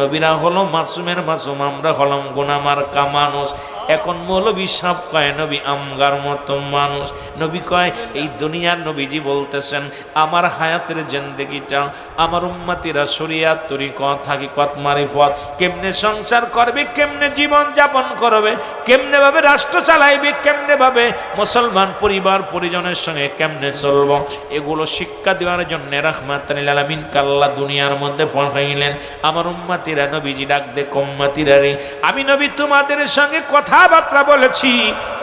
নবীরা হলো মাসুমের মাসুম, আমরা হলাম গুনাহ মার্কা মানুষ। এখন মৌলবী সাহেব কয় নবী আমগার মতো মানুষ। নবী কয়, এই দুনিয়ার নবীজি বলতেছেন আমার হায়াতের জিন্দেগিটা আমার উম্মতিরা শরিয়াত তরিকত হাকিকত মারিফত কেমনে সংসার করবে, কেমনে জীবন যাপন করবে, কেমনে ভাবে রাষ্ট্র চালাইবে, কেমনে ভাবে মুসলমান পরিবার পরিজনের সঙ্গে কেমনে চলব, এগুলো শিক্ষা দেওয়ার জন্য রাহমাতুল লিল আলামিন আল্লাহ দুনিয়ার মধ্যে পাঠাইলেন। আমার উম্মতিরা নবীজি ডাক দে, উম্মতিরা রে, আমি নবী তোমাদের সঙ্গে কথাবার্তা বলেছি,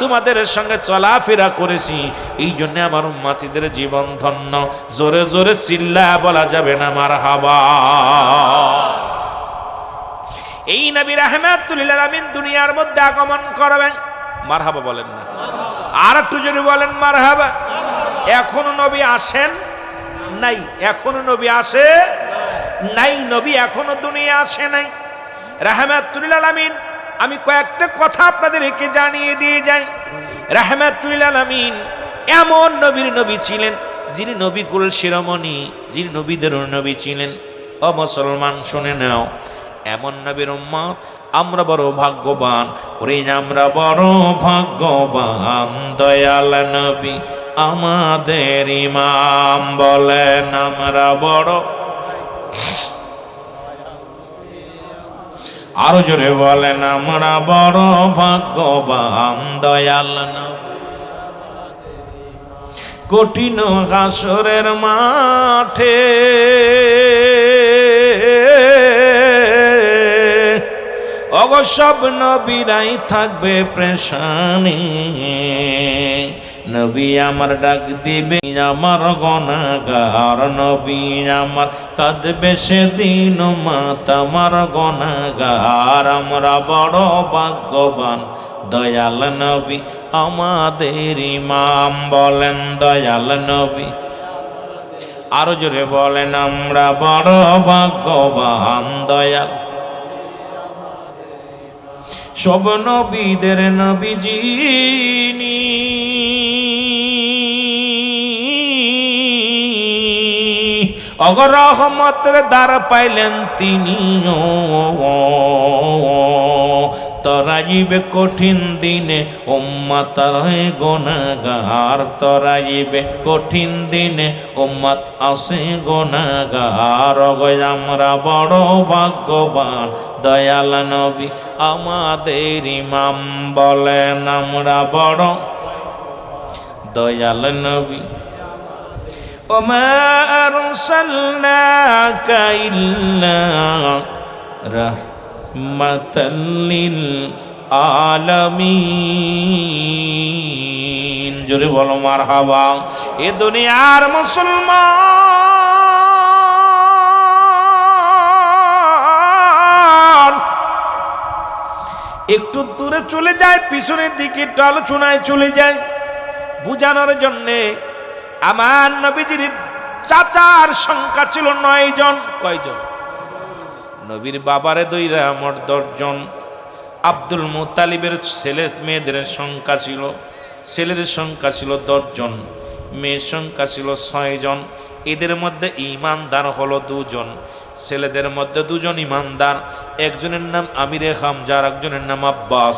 তোমাদের সঙ্গে চলাফেরা করেছি, এই জন্য আমার উম্মতিদের জীবন ধন্য। জোরে জোরে চিল্লা বলা যাবে না মারহাবা। এই নবী রাহমাতুল লিল আলামিন দুনিয়ার মধ্যে আগমন করবেন, মারহাবা বলেন না? আর একটু জোরে বলেন মারহাবা। এখনো নবী আসেন নাই, এখনো নবী আসে নাই, নবী এখনো দুনিয়া আসে নাই। রাহমাতুল লিল আলামিন, আমি কয়েকটা কথা আপনাদেরকে জানিয়ে দিয়ে যাই। রাহমাতুল লিল আলামিন এমন নবীর নবী ছিলেন যিনি নবী কুল শিরোমণি, যিনি নবীদের নবী ছিলেন। ও মুসলমান শুনে নাও, এমন নবীর উম্মত আমরা বড় ভাগ্যবান। ওরে আমরা বড় ভাগ্যবান, দয়াল নবী আমাদের ইমাম। বলেন আমরা বড়, আরো জোরে বলেন আমরা বড় ভাগ্যবান, দয়াল নবী। কঠিন হাসরের মাঠে ওগো সব নবীরাই থাকবে পেরেশানি। নবী আমার ডাক দিবে আমার গুনাহগার, নবী আমার কাঁদবে সেদিন উম্মত আমার গুনাহগার। আমরা বড় ভাগ্যবান, দয়াল নবী আমাদের ইমাম। বলেন দয়াল নবী, আরো জোরে বলেন আমরা বড় ভাগ্যবান, দয়াল। সব নবীদের নবী যিনি, অগর রহমতের দ্বার পাইলেন তিনি। তরাইবে কঠিন দিনে উম্মত গুনাহগার, তরাইবে কঠিন দিনে উম্মত আসে গুনাহগার। আমরা বড় ভাগ্যবান, দয়াল নবী আমাদের ইমাম। বলেন আমরা বড়, দয়াল নবী। ওমা আরসালনাকা ইল্লা রাহমাতাল লিল আলামিন। জোরে বলো মারহাবা। এ দুনিয়ার মুসলমান একটু দূরে চলে যায়, পিছনের দিকে একটু আলোচনায় চলে যায় বুঝানোর জন্যে। আমার নবীজির চাচার সংখ্যা ছিল 9 জন। কয়জন? নবীর বাবারে দইরা মোট 10 জন। আব্দুল মুত্তালিবের ছেলে মেয়েদের সংখ্যা ছিল, ছেলের সংখ্যা ছিল 10 জন, মেয়ের সংখ্যা ছিল 6 জন। এদের মধ্যে ঈমানদার হলো 2 জন। ছেলেদের মধ্যে দুজন ইমানদার, একজনের নাম আমিরে হামজা আর একজনের নাম আব্বাস।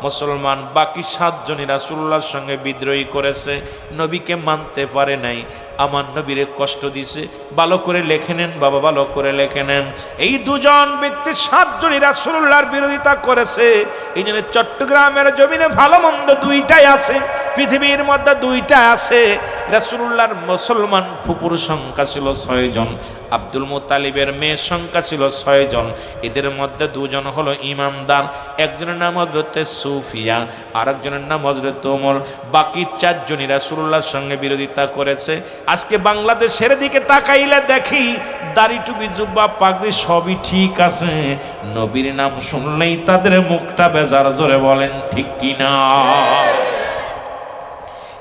মুসলমান বাকি 7 জনই রাসূলুল্লাহর সঙ্গে বিদ্রোহী করেছে, নবীকে মানতে পারে নাই, আমার নবীরে কষ্ট দিছে। ভালো করে লেখে নেন বাবা, ভালো করে লেখে নেন। এই দুজন ব্যক্তি 7 জনই রাসূলুল্লাহর বিরোধিতা করেছে। এই জন্য চট্টগ্রামের জমিনে ভালো মন্দ দুইটাই আছে, পৃথিবীর মধ্যে দুইটা আছে। রাসূলুল্লাহর মুসলমান ফুপুর সংখ্যা ছিল 6 জন, আব্দুল মুত্তালিবের মেয়ের সংখ্যা ছিল 6 জন। এদের মধ্যে 2 জন হলো ইমানদার, একজনের নাম হযরত সুফিয়া আর একজনের নাম হযরত ওমর। বাকি 4 জনই রাসূলুল্লাহর সঙ্গে বিরোধিতা করেছে। আজকে বাংলাদেশের দিকে তাকাইলে দেখি দাড়ি টুপি জুব্বা পাগড়ি সবই ঠিক আছে, নবীর নাম শুনলেই তাদের মুখটা বেজার। জোরে বলেন ঠিক কিনা?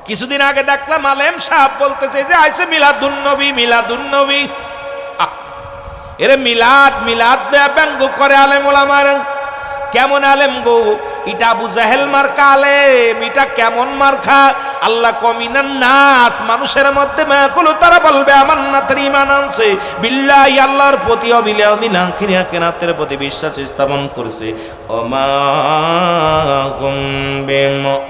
কিছুদিন আগে দেখলাম আলেম সাহেব বলতেছে যে আইছে মিলাদুন নবী, মিলাদুন নবী। এরে মিলাদ মিলাদ ব্যঙ্গ করে আলেম ওলামারা। কেমন আলেম গো? এটা আবু জাহেল মার্কা আলেম, এটা কেমন মার্কা? আল্লাহ কমিনান নাস, মানুষের মধ্যে মাকুল তারা বলবে আমার নাতের ঈমান আনছে, বিল্লাহি আল্লাহর প্রতি অবিলা মিনা কিরিয়া কেনাতের প্রতি বিশ্বাস স্থাপন করছে। ওমা হুম বিমুমিনিন।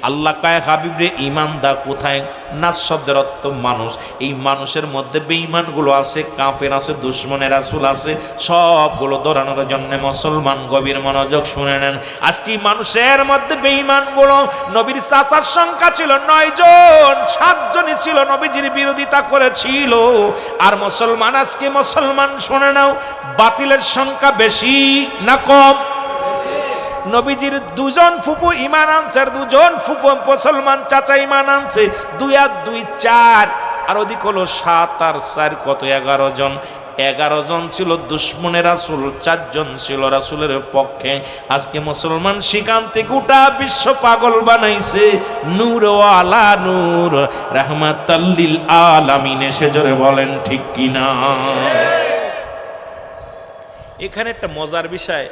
আল্লাহ কয় হাবিব রে ঈমানদার কোথায়? নাস শব্দের অর্থ মানুষ। এই মানুষের মধ্যে বেঈমানগুলো আছে, কাফের আছে, দুশমনের রাসূল আছে, সবগুলো ধরানোর জন্য মুসলমান গভীর মনোযোগ শুনে নেন। আজকে মানুষের মধ্যে বেঈমানগুলো, নবীর চাচার সংখ্যা ছিল 9 জন, 7 জনই ছিল নবীজির বিরোধিতা করেছিল। আর মুসলমান, আজকে মুসলমান শুনে নাও, বাতিলের সংখ্যা বেশি না কম? নবীজির 2 জন ফুপু ঈমান আনছে, 2 জন ফুপু মুসলমান চাচা ঈমান আনছে। 2 আর 2 4, আর ওদিক হলো 7 আর 4 কত? 11 জন। 11 জন ছিল দুশমনের রাসূল, 4 জন ছিল রাসূলের পক্ষে। আজকে মুসলমান সেখান থেকে গোটা বিশ্ব পাগল বানাইছে। নূর ওয়ালা নূর, রাহমাতাল লিল আলামিন। এসে জোরে বলেন ঠিক কিনা? এখানে একটা মজার বিষয়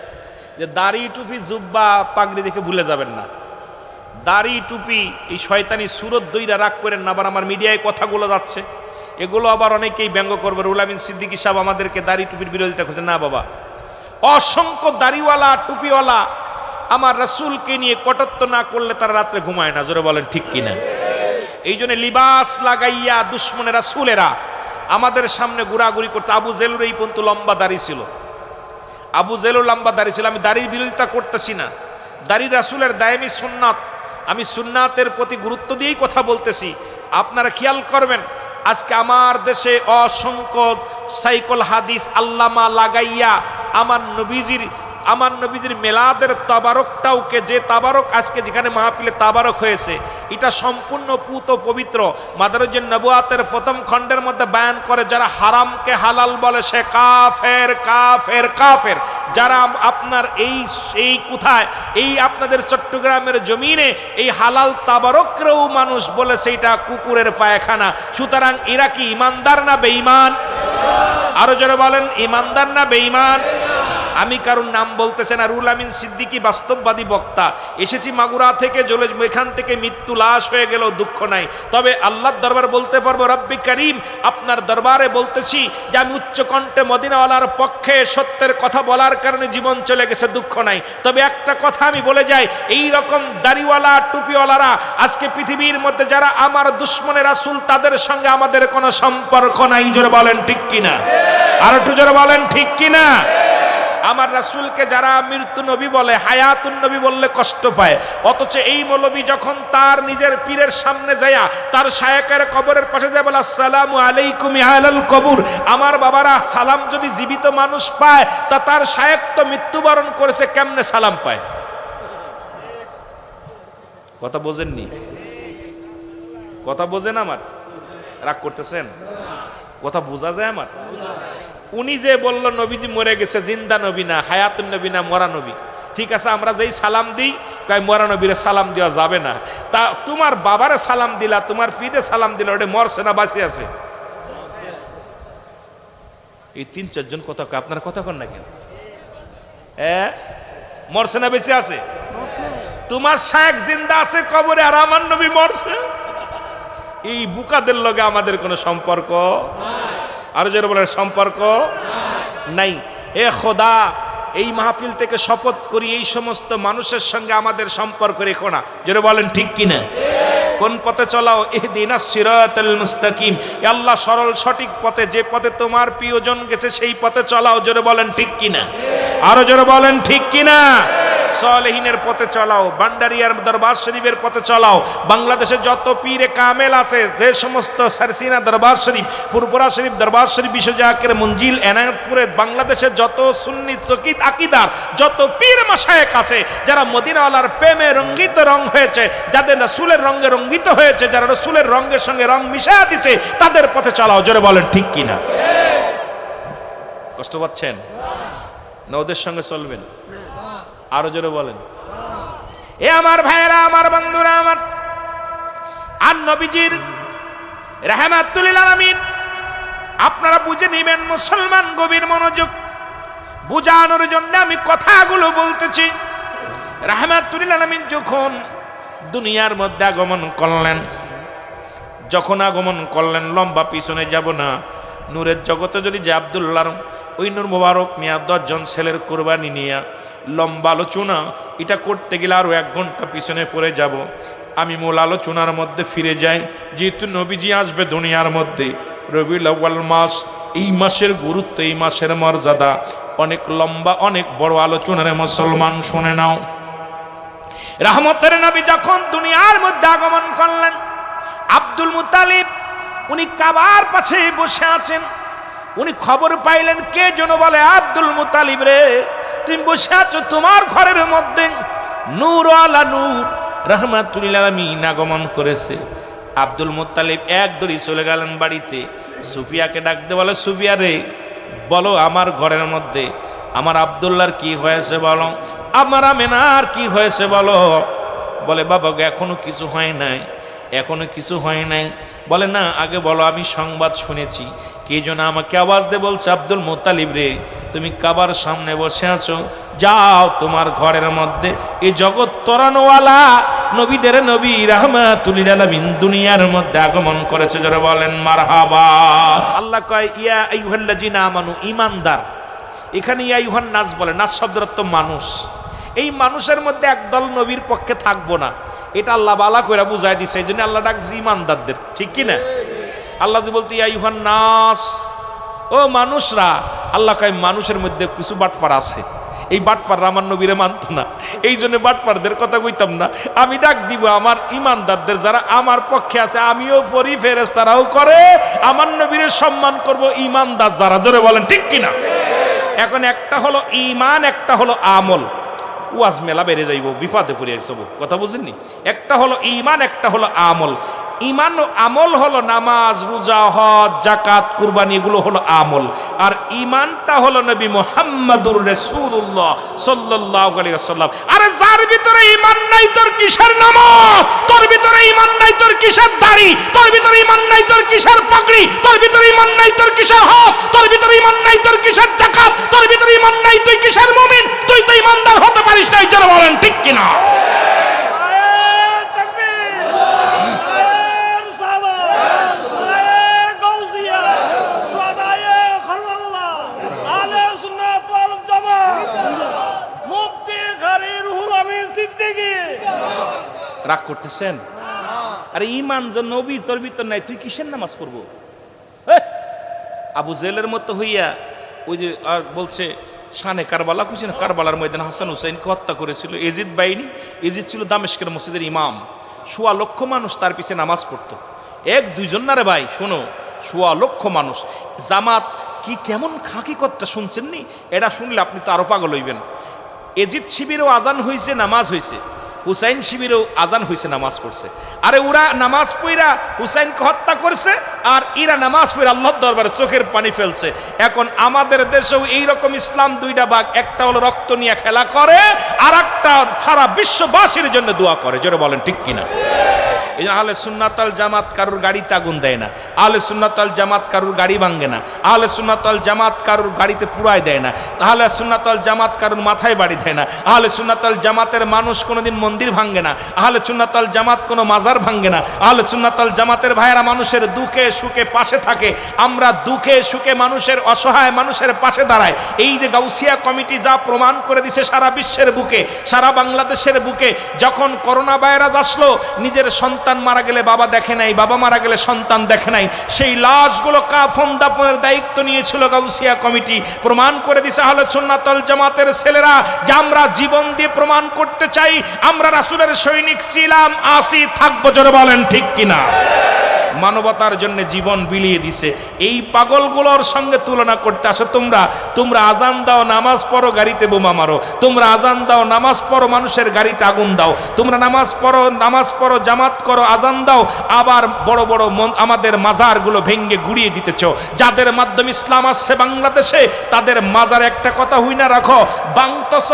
যে দাড়ি টুপি জুব্বা পাগড়ি দেখে ভুলে যাবেন না। দাড়ি টুপি এই শয়তানি সুরত দইরা রাগ করেন না। আবার আমার মিডিয়ায় কথাগুলো যাচ্ছে, এগুলো আবার অনেকেই ব্যঙ্গ করবে। রুহুল আমিন সিদ্দিকী সাহেব আমাদেরকে দাড়ি টুপির বিরোধিতা করছে। না বাবা, অসংখ্য দাড়িওয়ালা টুপিওয়ালা আমার রাসূলকে নিয়ে কটাত্ব না করলে তারা রাত্রে ঘুমায় না। জোরে বলেন ঠিক কিনা? এই জন্য লিবাস লাগাইয়া দুশমনের রাসূলেরা আমাদের সামনে ঘোরাঘুরি করতে। আবু জেলুর এই পর্যন্ত লম্বা দাড়ি ছিল, আবু জেলুর লম্বা দাড়ি ছিল। আমি দাড়ির বিরোধিতা করতেছি না, দাড়ি রাসূলের দায়েমি সুন্নাত, আমি সুন্নাতের প্রতি গুরুত্ব দিয়েই কথা বলতেছি। আপনারা খেয়াল করবেন, আজকে আমার দেশে অসংখ্য সাইকল হাদিস আল্লামা লাগাইয়া আমার নবীজির মেলাদের তাবারকটাওকে, যে তাবারক আজকে যেখানে মাহফিলে তাবারক হয়েছে, এটা সম্পূর্ণ পুত পবিত্র। মাদারুজ্জুন নবুয়াতের প্রথম খণ্ডের মধ্যে বয়ান করে যারা হারামকে হালাল বলে সে কাফের, কাফের, কাফের। যারা আপনার এই কোথায়, এই আপনাদের চট্টগ্রামের জমিনে এই হালাল তাবারকরেও মানুষ বলেছে এটা কুকুরের পায়খানা। সুতরাং এরা কি ইমানদার না বেঈমান? আরো যারা বলেন ইমানদার না বেঈমান? আমি কারোর নাম বলতেছে না। রুহুল আমিন সিদ্দিকী বাস্তববাদী বক্তা। এসেছি মাগুরা থেকে, এখান থেকে মৃত্যু লাশ হয়ে গেলেও দুঃখ নাই। তবে আল্লাহর দরবার বলতে পারবো, রব্বি করিম আপনার দরবারে বলতেছি যে আমি উচ্চকণ্ঠে মদিনাওয়ালার পক্ষে সত্যের কথা বলার কারণে জীবন চলে গেছে, দুঃখ নাই। তবে একটা কথা আমি বলে যাই, এই রকম দাড়িওয়ালা টুপিওয়ালারা আজকে পৃথিবীর মধ্যে যারা আমার দুশমনের রাসূল, তাদের সঙ্গে আমাদের কোনো সম্পর্ক নাই। জোরে বলেন ঠিক কিনা? আর একটু জোরে বলেন ঠিক কিনা? আমার রাসূলকে যারা মৃত্যু নবী বলে, হায়াতুন নবী বললে কষ্ট পায়, অথচ এই মৌলবী যখন তার নিজের পীরের সামনে যায়া তার শায়েখের কবরের পাশে যায় বলে আসসালামু আলাইকুম আলাল কবর, আমার বাবারা সালাম যদি জীবিত মানুষ পায় তা তার শায়েখ তো মৃত্যুবরণ করেছে, কেমনে সালাম পায়? কথা বোঝেননি? কথা বোঝেন? আমার রাগ করতেছেন? কথা বোঝা যায় আমার? উনি যে বলল নবীজি মরে গেছে, জিন্দা নবী না, হায়াতুন নবী না, মরা নবী। ঠিক আছে, আমরা যেই সালাম দিই কয় মরা নবীরে সালাম দেওয়া যাবে না। তা তোমার বাবারে সালাম দিলা, তোমার পীরে সালাম দিলা, ওটা মরছে না বাঁচে আছে? এই 3-4 জন কথা কয়, আপনার কথা কন না কেন? মরছে না বেঁচে আছে? তোমার শায়েখ জিন্দা আছে কবরে, আর আমার নবী মরছে। এই বুকাদের লগে আমাদের কোনো সম্পর্ক আর যারা বলে সম্পর্ক নাই। এ খোদা, এই মাহফিল থেকে শপথ করি এই সমস্ত মানুষের সঙ্গে আমাদের সম্পর্ক রেখো না। যারা বলেন ঠিক কিনা? কোন পথে চলাও? ইহদিনাস সিরাতাল মুস্তাকিম, আল্লাহ সরল সঠিক পথে, যে পথে তোমার প্রিয়জন গেছে সেই পথে চলাও। যারা বলেন ঠিক কিনা? আরো যারা বলেন ঠিক কিনা? সালেহিনের পথে চলাও, ভান্ডারিয়ার দরবার শরীফের পথে চলাও। বাংলাদেশে যত পীরে কামেল আছে, যে সমস্ত সারসিনা দরবার শরীফ, ফুরপুরা শরীফ দরবার শরীফ, বিশ্বজাকের মঞ্জিল, এনায়তপুরে, বাংলাদেশে যত সুন্নি চকিত আকীদার যত পীর মাশায়েখ আছে, যারা মদিনাওয়ালার প্রেমে রঙ্গিত রং হয়েছে, যাদের রাসূলের রঙে রঙ্গিত হয়েছে, যারা রাসূলের রঙের সঙ্গে রং মিশিয়ে দিয়েছে, তাদের পথে চলাও। জোরে বলেন ঠিক কিনা? কষ্ট পাচ্ছেন না? ওদের সঙ্গে চলবেন? আরো জোরে বলেন। এ আমার ভাইয়েরা, আমার বন্ধুরা, আমার আর নবীজির রাহমাতুল লিল আলামিন, আপনারা বুঝে নেবেন মুসলমান, গভীর মনোযোগ বুঝানোর জন্য আমি কথাগুলো বলতেছি। রাহমাতুল লিল আলামিন যখন দুনিয়ার মধ্যে আগমন করলেন, লম্বা পিছনে যাব না, নূরের জগতে যদি যে আব্দুল্লাহর ওই নূর মোবারক মিয়া 10 জন ছেলের কোরবানি নিয়ে লম্বা আলোচনা, এটা করতে গেলে আরো 1 ঘন্টা পিছনে পড়ে যাব। আমি মূল আলোচনার মধ্যে ফিরে যাই। যেহেতু নবীজি আসবে দুনিয়ার মধ্যে, রবিউল আউয়াল মাস, এই মাসের গুরুত্ব, এই মাসের মর্যাদা অনেক লম্বা, অনেক বড় আলোচনার মুসলমান শুনে নাও। রহমতের নবী যখন দুনিয়ার মধ্যে আগমন করলেন, আব্দুল মুত্তালিব উনি কাবার পাশে বসে আছেন। উনি খবর পাইলেন, কে যেন বলে, আব্দুল মুত্তালিব রে, তুমি বসে আছো, তোমার ঘরের মধ্যে নূর আলা নূর রাহমাতুল লিল আলামিন আগমন করেছে। আব্দুল মুত্তালিব এক দড়ি চলে গেলেন বাড়িতে। সুফিয়াকে ডাকতে বলে, সুফিয়া রে, বলো আমার ঘরের মধ্যে আমার আব্দুল্লাহর কি হয়েছে বলো, আমার আমেনার কি হয়েছে বলো। বলে, বাবা এখনো কিছু হয় নাই, এখনো কিছু হয় নাই। বলে, না আগে বলো, আমি সংবাদ শুনেছি। কে যেন আমাকে আওয়াজ দিয়ে বলছে, আব্দুল মুত্তালিব রে, তুমি কাবার সামনে বসে আছো, যাও তোমার ঘরের মধ্যে এই জগৎ তরানোওয়ালা নবীদের নবী রাহমাতুল লিল আলামিন দুনিয়ার মধ্যে আগমন করেছে। যারা বলেন মারহাবা। আল্লাহ কয়, ইয়া আইয়ুহাল্লাযিনা আমানু, ঈমানদার। এখানে ইয়া আইয়ুহান নাস বলে, নাস শব্দের অর্থ মানুষ। এই মানুষের মধ্যে একদল নবীর পক্ষে থাকবো না, এটা আল্লাহ বালা কইরা বুঝাই দিছে। এই জন্য আল্লাহ ডাকছে ঈমানদারদের, ঠিক কি না? আল্লাহ বলতে ইয়া আইয়ুহান নাস, ও মানুষরা। আল্লাহ কয়, মানুষের মধ্যে কিছু বাটপার আছে, এই বাটপাররা আমার নবীরে মানত না, এই জন্য বাটপারদের কথা কইতাম না। আমি ডাক দিব আমার ঈমানদারদের, যারা আমার পক্ষে আছে, আমিও পড়ি, ফেরেশতারাও করে, আমার নবীরে সম্মান করব ঈমানদার যারা। জোরে বলেন ঠিক কিনা? এখন একটা হলো ঈমান, একটা হলো আমল। ওয়াজ মেলা বেড়ে যাইব, বিপদে পড়ে যাবো, কথা বুঝেননি? একটা হলো ঈমান, একটা হলো আমল। ঈমান ও আমল হলো নামাজ, রোজা, হজ, যাকাত, কুরবানি, এগুলো হলো আমল। আর ঈমানটা হলো নবী মুহাম্মদুর রাসূলুল্লাহ সাল্লাল্লাহু আলাইহি ওয়াসাল্লাম। আরে যার ভিতরে ঈমান নাই, তোর কিসের নামাজ? তোর ভিতরে ঈমান নাই, তোর কিসের দাড়ি? তোর ভিতরে ঈমান নাই, তোর কিসের পাগড়ি? তোর ভিতরে ঈমান নাই, তোর কিসের হজ? তোর ভিতরে ঈমান নাই, তোর কিসের যাকাত? তোর ভিতরে ঈমান নাই, তুই কিসের মুমিন? তুই তো ঈমানদার হতে পারিস না। যারা বলেন ঠিক কিনা? রাগ করতেছেন? আরে ঈমান যে নবী তোর ভিতর নাই, তুই কিসের নামাজ পড়বো? আবু জেলের মতো হইয়া ওই যে আর বলছে শানে কারবালা, খুঁজে না, কারবালার ময়দানে হাসান হুসাইনকে হত্যা করেছিল এজিদ বাহিনী। এজিদ ছিল দামেস্কের মসজিদের ইমাম। 1.25 লক্ষ মানুষ তার পিছে নামাজ পড়তো। 1-2 জন না রে ভাই, শোনো, 1.25 লক্ষ মানুষ। জামাত কি কেমন খাকি কথা শুনছেন নি? এটা শুনলে আপনি তো আরো পাগল হইবেন। এজিদ শিবিরেও আজান হয়েছে, নামাজ হয়েছে। হুসাইন শিবিরেও আজান হয়েছে, নামাজ পড়ছে। আরে ওরা নামাজ পড়া হুসাইনকে হত্যা করছে, আর এরা নামাজ পড়ে আল্লাহর দরবারে চোখের পানি ফেলছে। এখন আমাদের দেশেও এইরকম ইসলাম 2টা ভাগ, একটা হলো রক্ত নিয়ে খেলা করে, আর একটা সারা বিশ্ববাসীর জন্য দোয়া করে। জোরে বলেন ঠিক কিনা? এই জন্য আহলে সুন্নাত ওয়াল জামাত কারুর গাড়িতে আগুন দেয় না, আহলে সুন্নাত ওয়াল জামাত কারুর গাড়ি ভাঙে না, আহলে সুন্নাত ওয়াল জামাত কারুর গাড়িতে পুরাই দেয় না, আহলে সুন্নাত ওয়াল জামাত কারুর মাথায় বাড়ি দেয় না, আহলে সুন্নাত ওয়াল জামাতের মানুষ কোনোদিন মন্দির ভাঙে না, আহলে সুন্নাত ওয়াল জামাত কোনো মাজার ভাঙে না, আহলে সুন্নাত ওয়াল জামাতের ভাইয়েরা মানুষের দুঃখে সুখে পাশে থাকে। আমরা দুঃখে সুখে মানুষের অসহায় মানুষের পাশে দাঁড়ায়। এই যে গাউসিয়া কমিটি যা প্রমাণ করে দিছে সারা বিশ্বের বুকে, সারা বাংলাদেশের বুকে, যখন করোনা ভাইরাস আসলো নিজের সন্তান মারা গেলে বাবা দেখে নাই, বাবা মারা গেলে সন্তান দেখে নাই, সেই লাশগুলো কাফন দাফনের দায়িত্ব নিয়েছিল গাউসিয়া কমিটি। প্রমাণ করে দিছে আহলে সুন্নাত ওয়াল জামাতের ছেলেরা যে আমরা জীবন দিয়ে প্রমাণ করতে চাই আমরা রাসূলের সৈনিক ছিলাম, আসি, থাকবো। জোরে বলেন ঠিক কিনা? মানবতার জন্য জীবন বিলিয়ে দিছে। এই পাগলগুলোর সঙ্গে তুলনা করতে আসো তোমরা আজান দাও, নামাজ পড়ো, গাড়িতে বোমা মারো, তোমরা আজান দাও, নামাজ পড়ো, মানুষের গাড়িতে আগুন দাও, তোমরা নামাজ পড়ো, জামাত করো, আজান দাও, আবার বড় বড় আমাদের মাজারগুলো ভেঙ্গে গুড়িয়ে দিতেছ। যাদের মাধ্যমে ইসলাম আসছে বাংলাদেশে তাদের মাজার একটা কথা হই না রাখো, ভাঙতেছ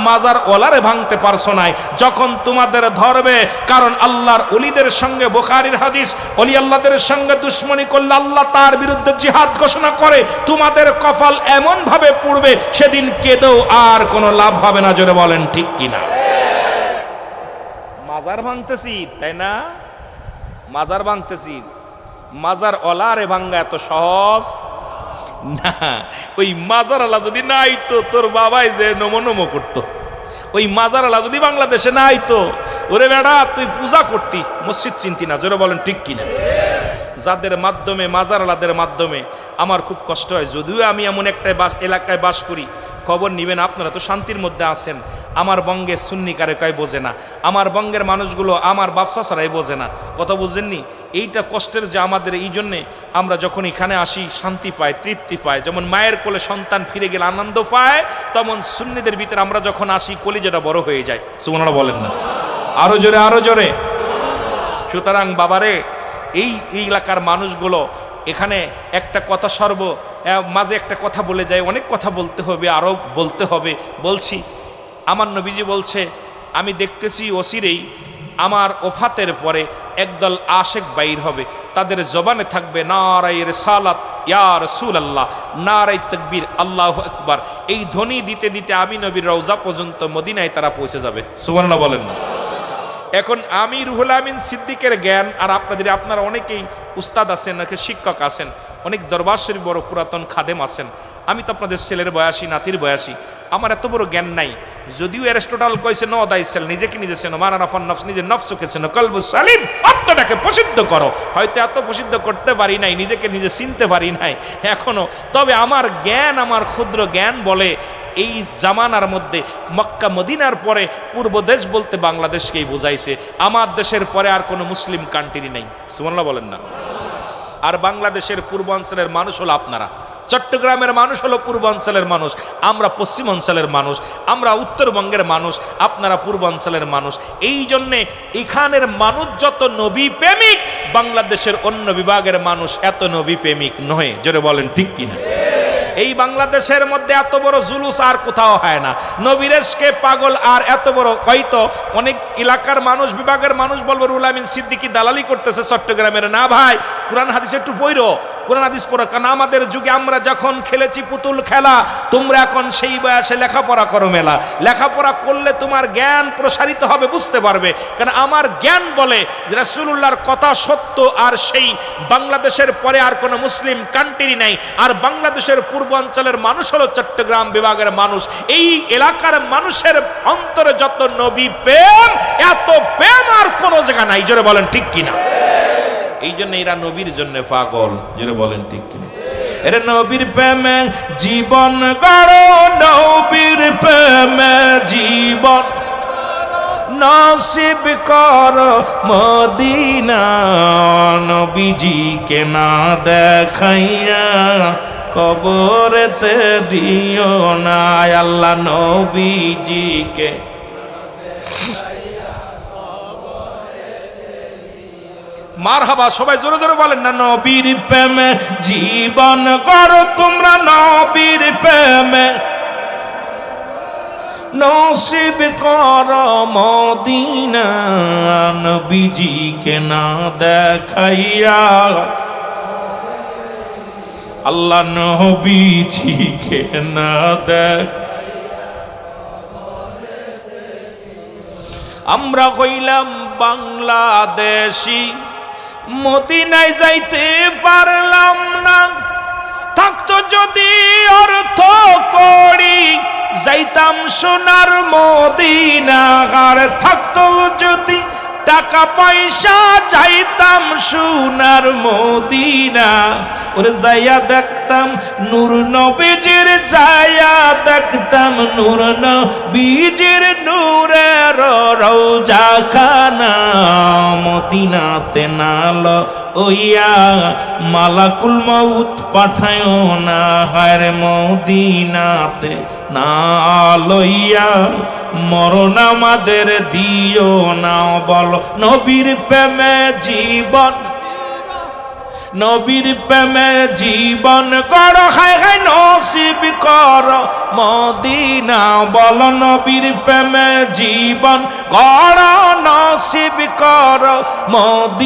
মাজার ওলারে ভাঙতে পারছো নাই। যখন তোমাদের ধরবে, কারণ আল্লাহর ওলিদের সঙ্গে, বুখারীর হাদিস, ওলি আল্লাহদের সঙ্গে দুশ্মনী করলে আল্লাহ তার বিরুদ্ধে জিহাদ ঘোষণা করে, তোমাদের কপাল এমন ভাবে পুড়বে সেদিন কেঁদেও আর কোনো লাভ হবে না। জোরে বলেন ঠিক কিনা? মাজার ভাঙতেছি, তাই না? মাজার ভাঙতেছি, মাজার ওলারে ভাঙ্গা এত সহজ না। ওই মাজার আলা যদি নাই তো তোর বাবাই যে নমো নমো করতো, ওই মাজার আলা যদি বাংলাদেশে নাই তো ওরে বেড়া তুই পূজা করতি, মসজিদ চিনতি না। জোরে বলেন ঠিক কিনা? যাদের মাধ্যমে, মাজার আলাদের মাধ্যমে আমার খুব কষ্ট হয়। যদিও আমি এমন একটা এলাকায় বাস করি, খবর নিবেন, আপনারা তো শান্তির মধ্যে আছেন। আমার বঙ্গে সুন্নি কারে কয় বোঝে না, আমার বঙ্গের মানুষগুলো আমার বাপসা ছাড়াই বোঝে না। কথা বুঝেননি? এইটা কষ্টের যে আমাদের, এই জন্যে আমরা যখন এখানে আসি শান্তি পাই, তৃপ্তি পাই। যেমন মায়ের কোলে সন্তান ফিরে গেলে আনন্দ পায়, তেমন সুন্নিদের ভিতরে আমরা যখন আসি কলিজাটা বড় হয়ে যায়। সুবহানাল্লাহ বলেন না? আরো জোরে, আরো জোরে। সুতরাং বাবারে, এই এলাকার মানুষগুলো এখানে একটা কথা মাঝে একটা কথা বলে যায়, অনেক কথা বলতে হবে, আরো বলতে হবে, বলছি। আমার নবীজি বলছে, আমি দেখতেছি অচিরেই আমার ওফাতের পরে একদল আশেক বাইর হবে, তাদের জবানে থাকবে নারায়ে রিসালাত ইয়া রাসূলুল্লাহ, নারায়ে তাকবীর, আল্লাহু আকবার। এই ধ্বনি দিতে দিতে আমি নবীর রওজা পর্যন্ত মদিনায় তারা পৌঁছে যাবে। সুবহানাল্লাহ বলেন না? এখন আমি রুহুল আমিন সিদ্দিকের জ্ঞান, আর আপনারা অনেকেই উস্তাদ আছেন, শিক্ষক আছেন, অনেক দরবার শরীফ বড় পুরাতন খাদেম আছেন। আমি তো আপনাদের ছেলের বয়সী, নাতির বয়সী, আমার এত বড় জ্ঞান নাই। যদিও অ্যারিস্টটল কইছে নো দাইসেল, নিজেকে নিজে চেনো, মানারাফান নফস, নিজের নফসকে চেনো, কলবু সালিম, আত্মাটাকে প্রসিদ্ধ করো। হয়তো এত প্রসিদ্ধ করতে পারি নাই, নিজেকে নিজে চিনতে পারি নাই এখনো। তবে আমার জ্ঞান, আমার ক্ষুদ্র জ্ঞান বলে এই জামানার মধ্যে মক্কা মদিনার পরে পূর্ব দেশ বলতে বাংলাদেশকেই বোঝাইছে। আমার দেশের পরে আর কোনো মুসলিম কান্ট্রি নেই। সুবহানাল্লাহ বলেন না? আর বাংলাদেশের পূর্বাঞ্চলের মানুষ হলো আপনারা, চট্টগ্রামের মানুষ হলো পূর্বাঞ্চলের মানুষ, আমরা পশ্চিমাঞ্চলের মানুষ, আমরা উত্তরবঙ্গের মানুষ, আপনারা পূর্বাঞ্চলের মানুষ। এই জন্যে এখানের মানুষ যত নবী প্রেমিক, বাংলাদেশের অন্য বিভাগের মানুষ এত নবী প্রেমিক নয়। জোরে বলেন ঠিক কিনা? এই বাংলাদেশের মধ্যে এত বড় জুলুস আর কোথাও হয় না। নবীরেশকে পাগল আর এত বড়, হয়তো অনেক এলাকার মানুষ, বিভাগের মানুষ বলবো রুহুল আমিন সিদ্দিকী দালালি করতেছে চট্টগ্রামের। না ভাই, কোরআন হাদিস একটু পড়ো, কোরআন হাদিস পড়ো। কারণ আমাদের যুগে আমরা যখন খেলেছি পুতুল খেলা, তোমরা এখন সেই বয়সে লেখাপড়া করো মেলা। লেখাপড়া করলে তোমার জ্ঞান প্রসারিত হবে, বুঝতে পারবে। কারণ আমার জ্ঞান বলে যে রাসূলুল্লাহর কথা সত্য, আর সেই বাংলাদেশের পরে আর কোনো মুসলিম কান্ট্রি নাই। আর বাংলাদেশের পূর্বাঞ্চলের মানুষ হলো চট্টগ্রাম বিভাগের মানুষ। এই এলাকার মানুষের অন্তরে যত নবী প্রেম, এত প্রেম আর কোনো জায়গা নাই। জোরে বলেন ঠিক কিনা? এই জন্য এরা নবীর জন্য পাগল। জোরে বলেন ঠিক কিনা? এরা নবীর প্রেমে জীবন গড়ো, নবীর প্রেমে জীবন নসিব করো মদিনা, নবীজিকে না দেখাইয়া কবরেতে দিও না। আল্লাহ নবীজিকে মারহাবা, সবাই জোরে জোরে বলেন না? নবীর প্রেমে জীবন করো তোমরা, নবীর প্রেমে নসিব কর মদিনা নবীজিকে না দেখাইয়া আল্লাহ নবীজিকে না দেখ আমরা হইলাম বাংলাদেশি মদিনায় যাইতে পারলাম না থাকতো যদি অর্থ করি যাইতাম সোনার মদিনা আর থাকতো যদি টাকা পয়সা যাইতাম সোনার মদিনা ওরে যাইয়া দেখতাম নূর নবীজির যাইয়া দেখতাম নূর নবীজির নূরের রওজা খানা মদিনাতে নাল ওইয়া মালাকুল মউত পাঠায়ও না হায় মদিনাতে না লইয়া মরণ আমাদের দিও না বল নবীর প্রেমে জীবন নবীর প্রেমে জীবন কর হায় হায় নসিব কর মদিনা বল নবীর প্রেমে জীবন কর নসিব কর মদিনা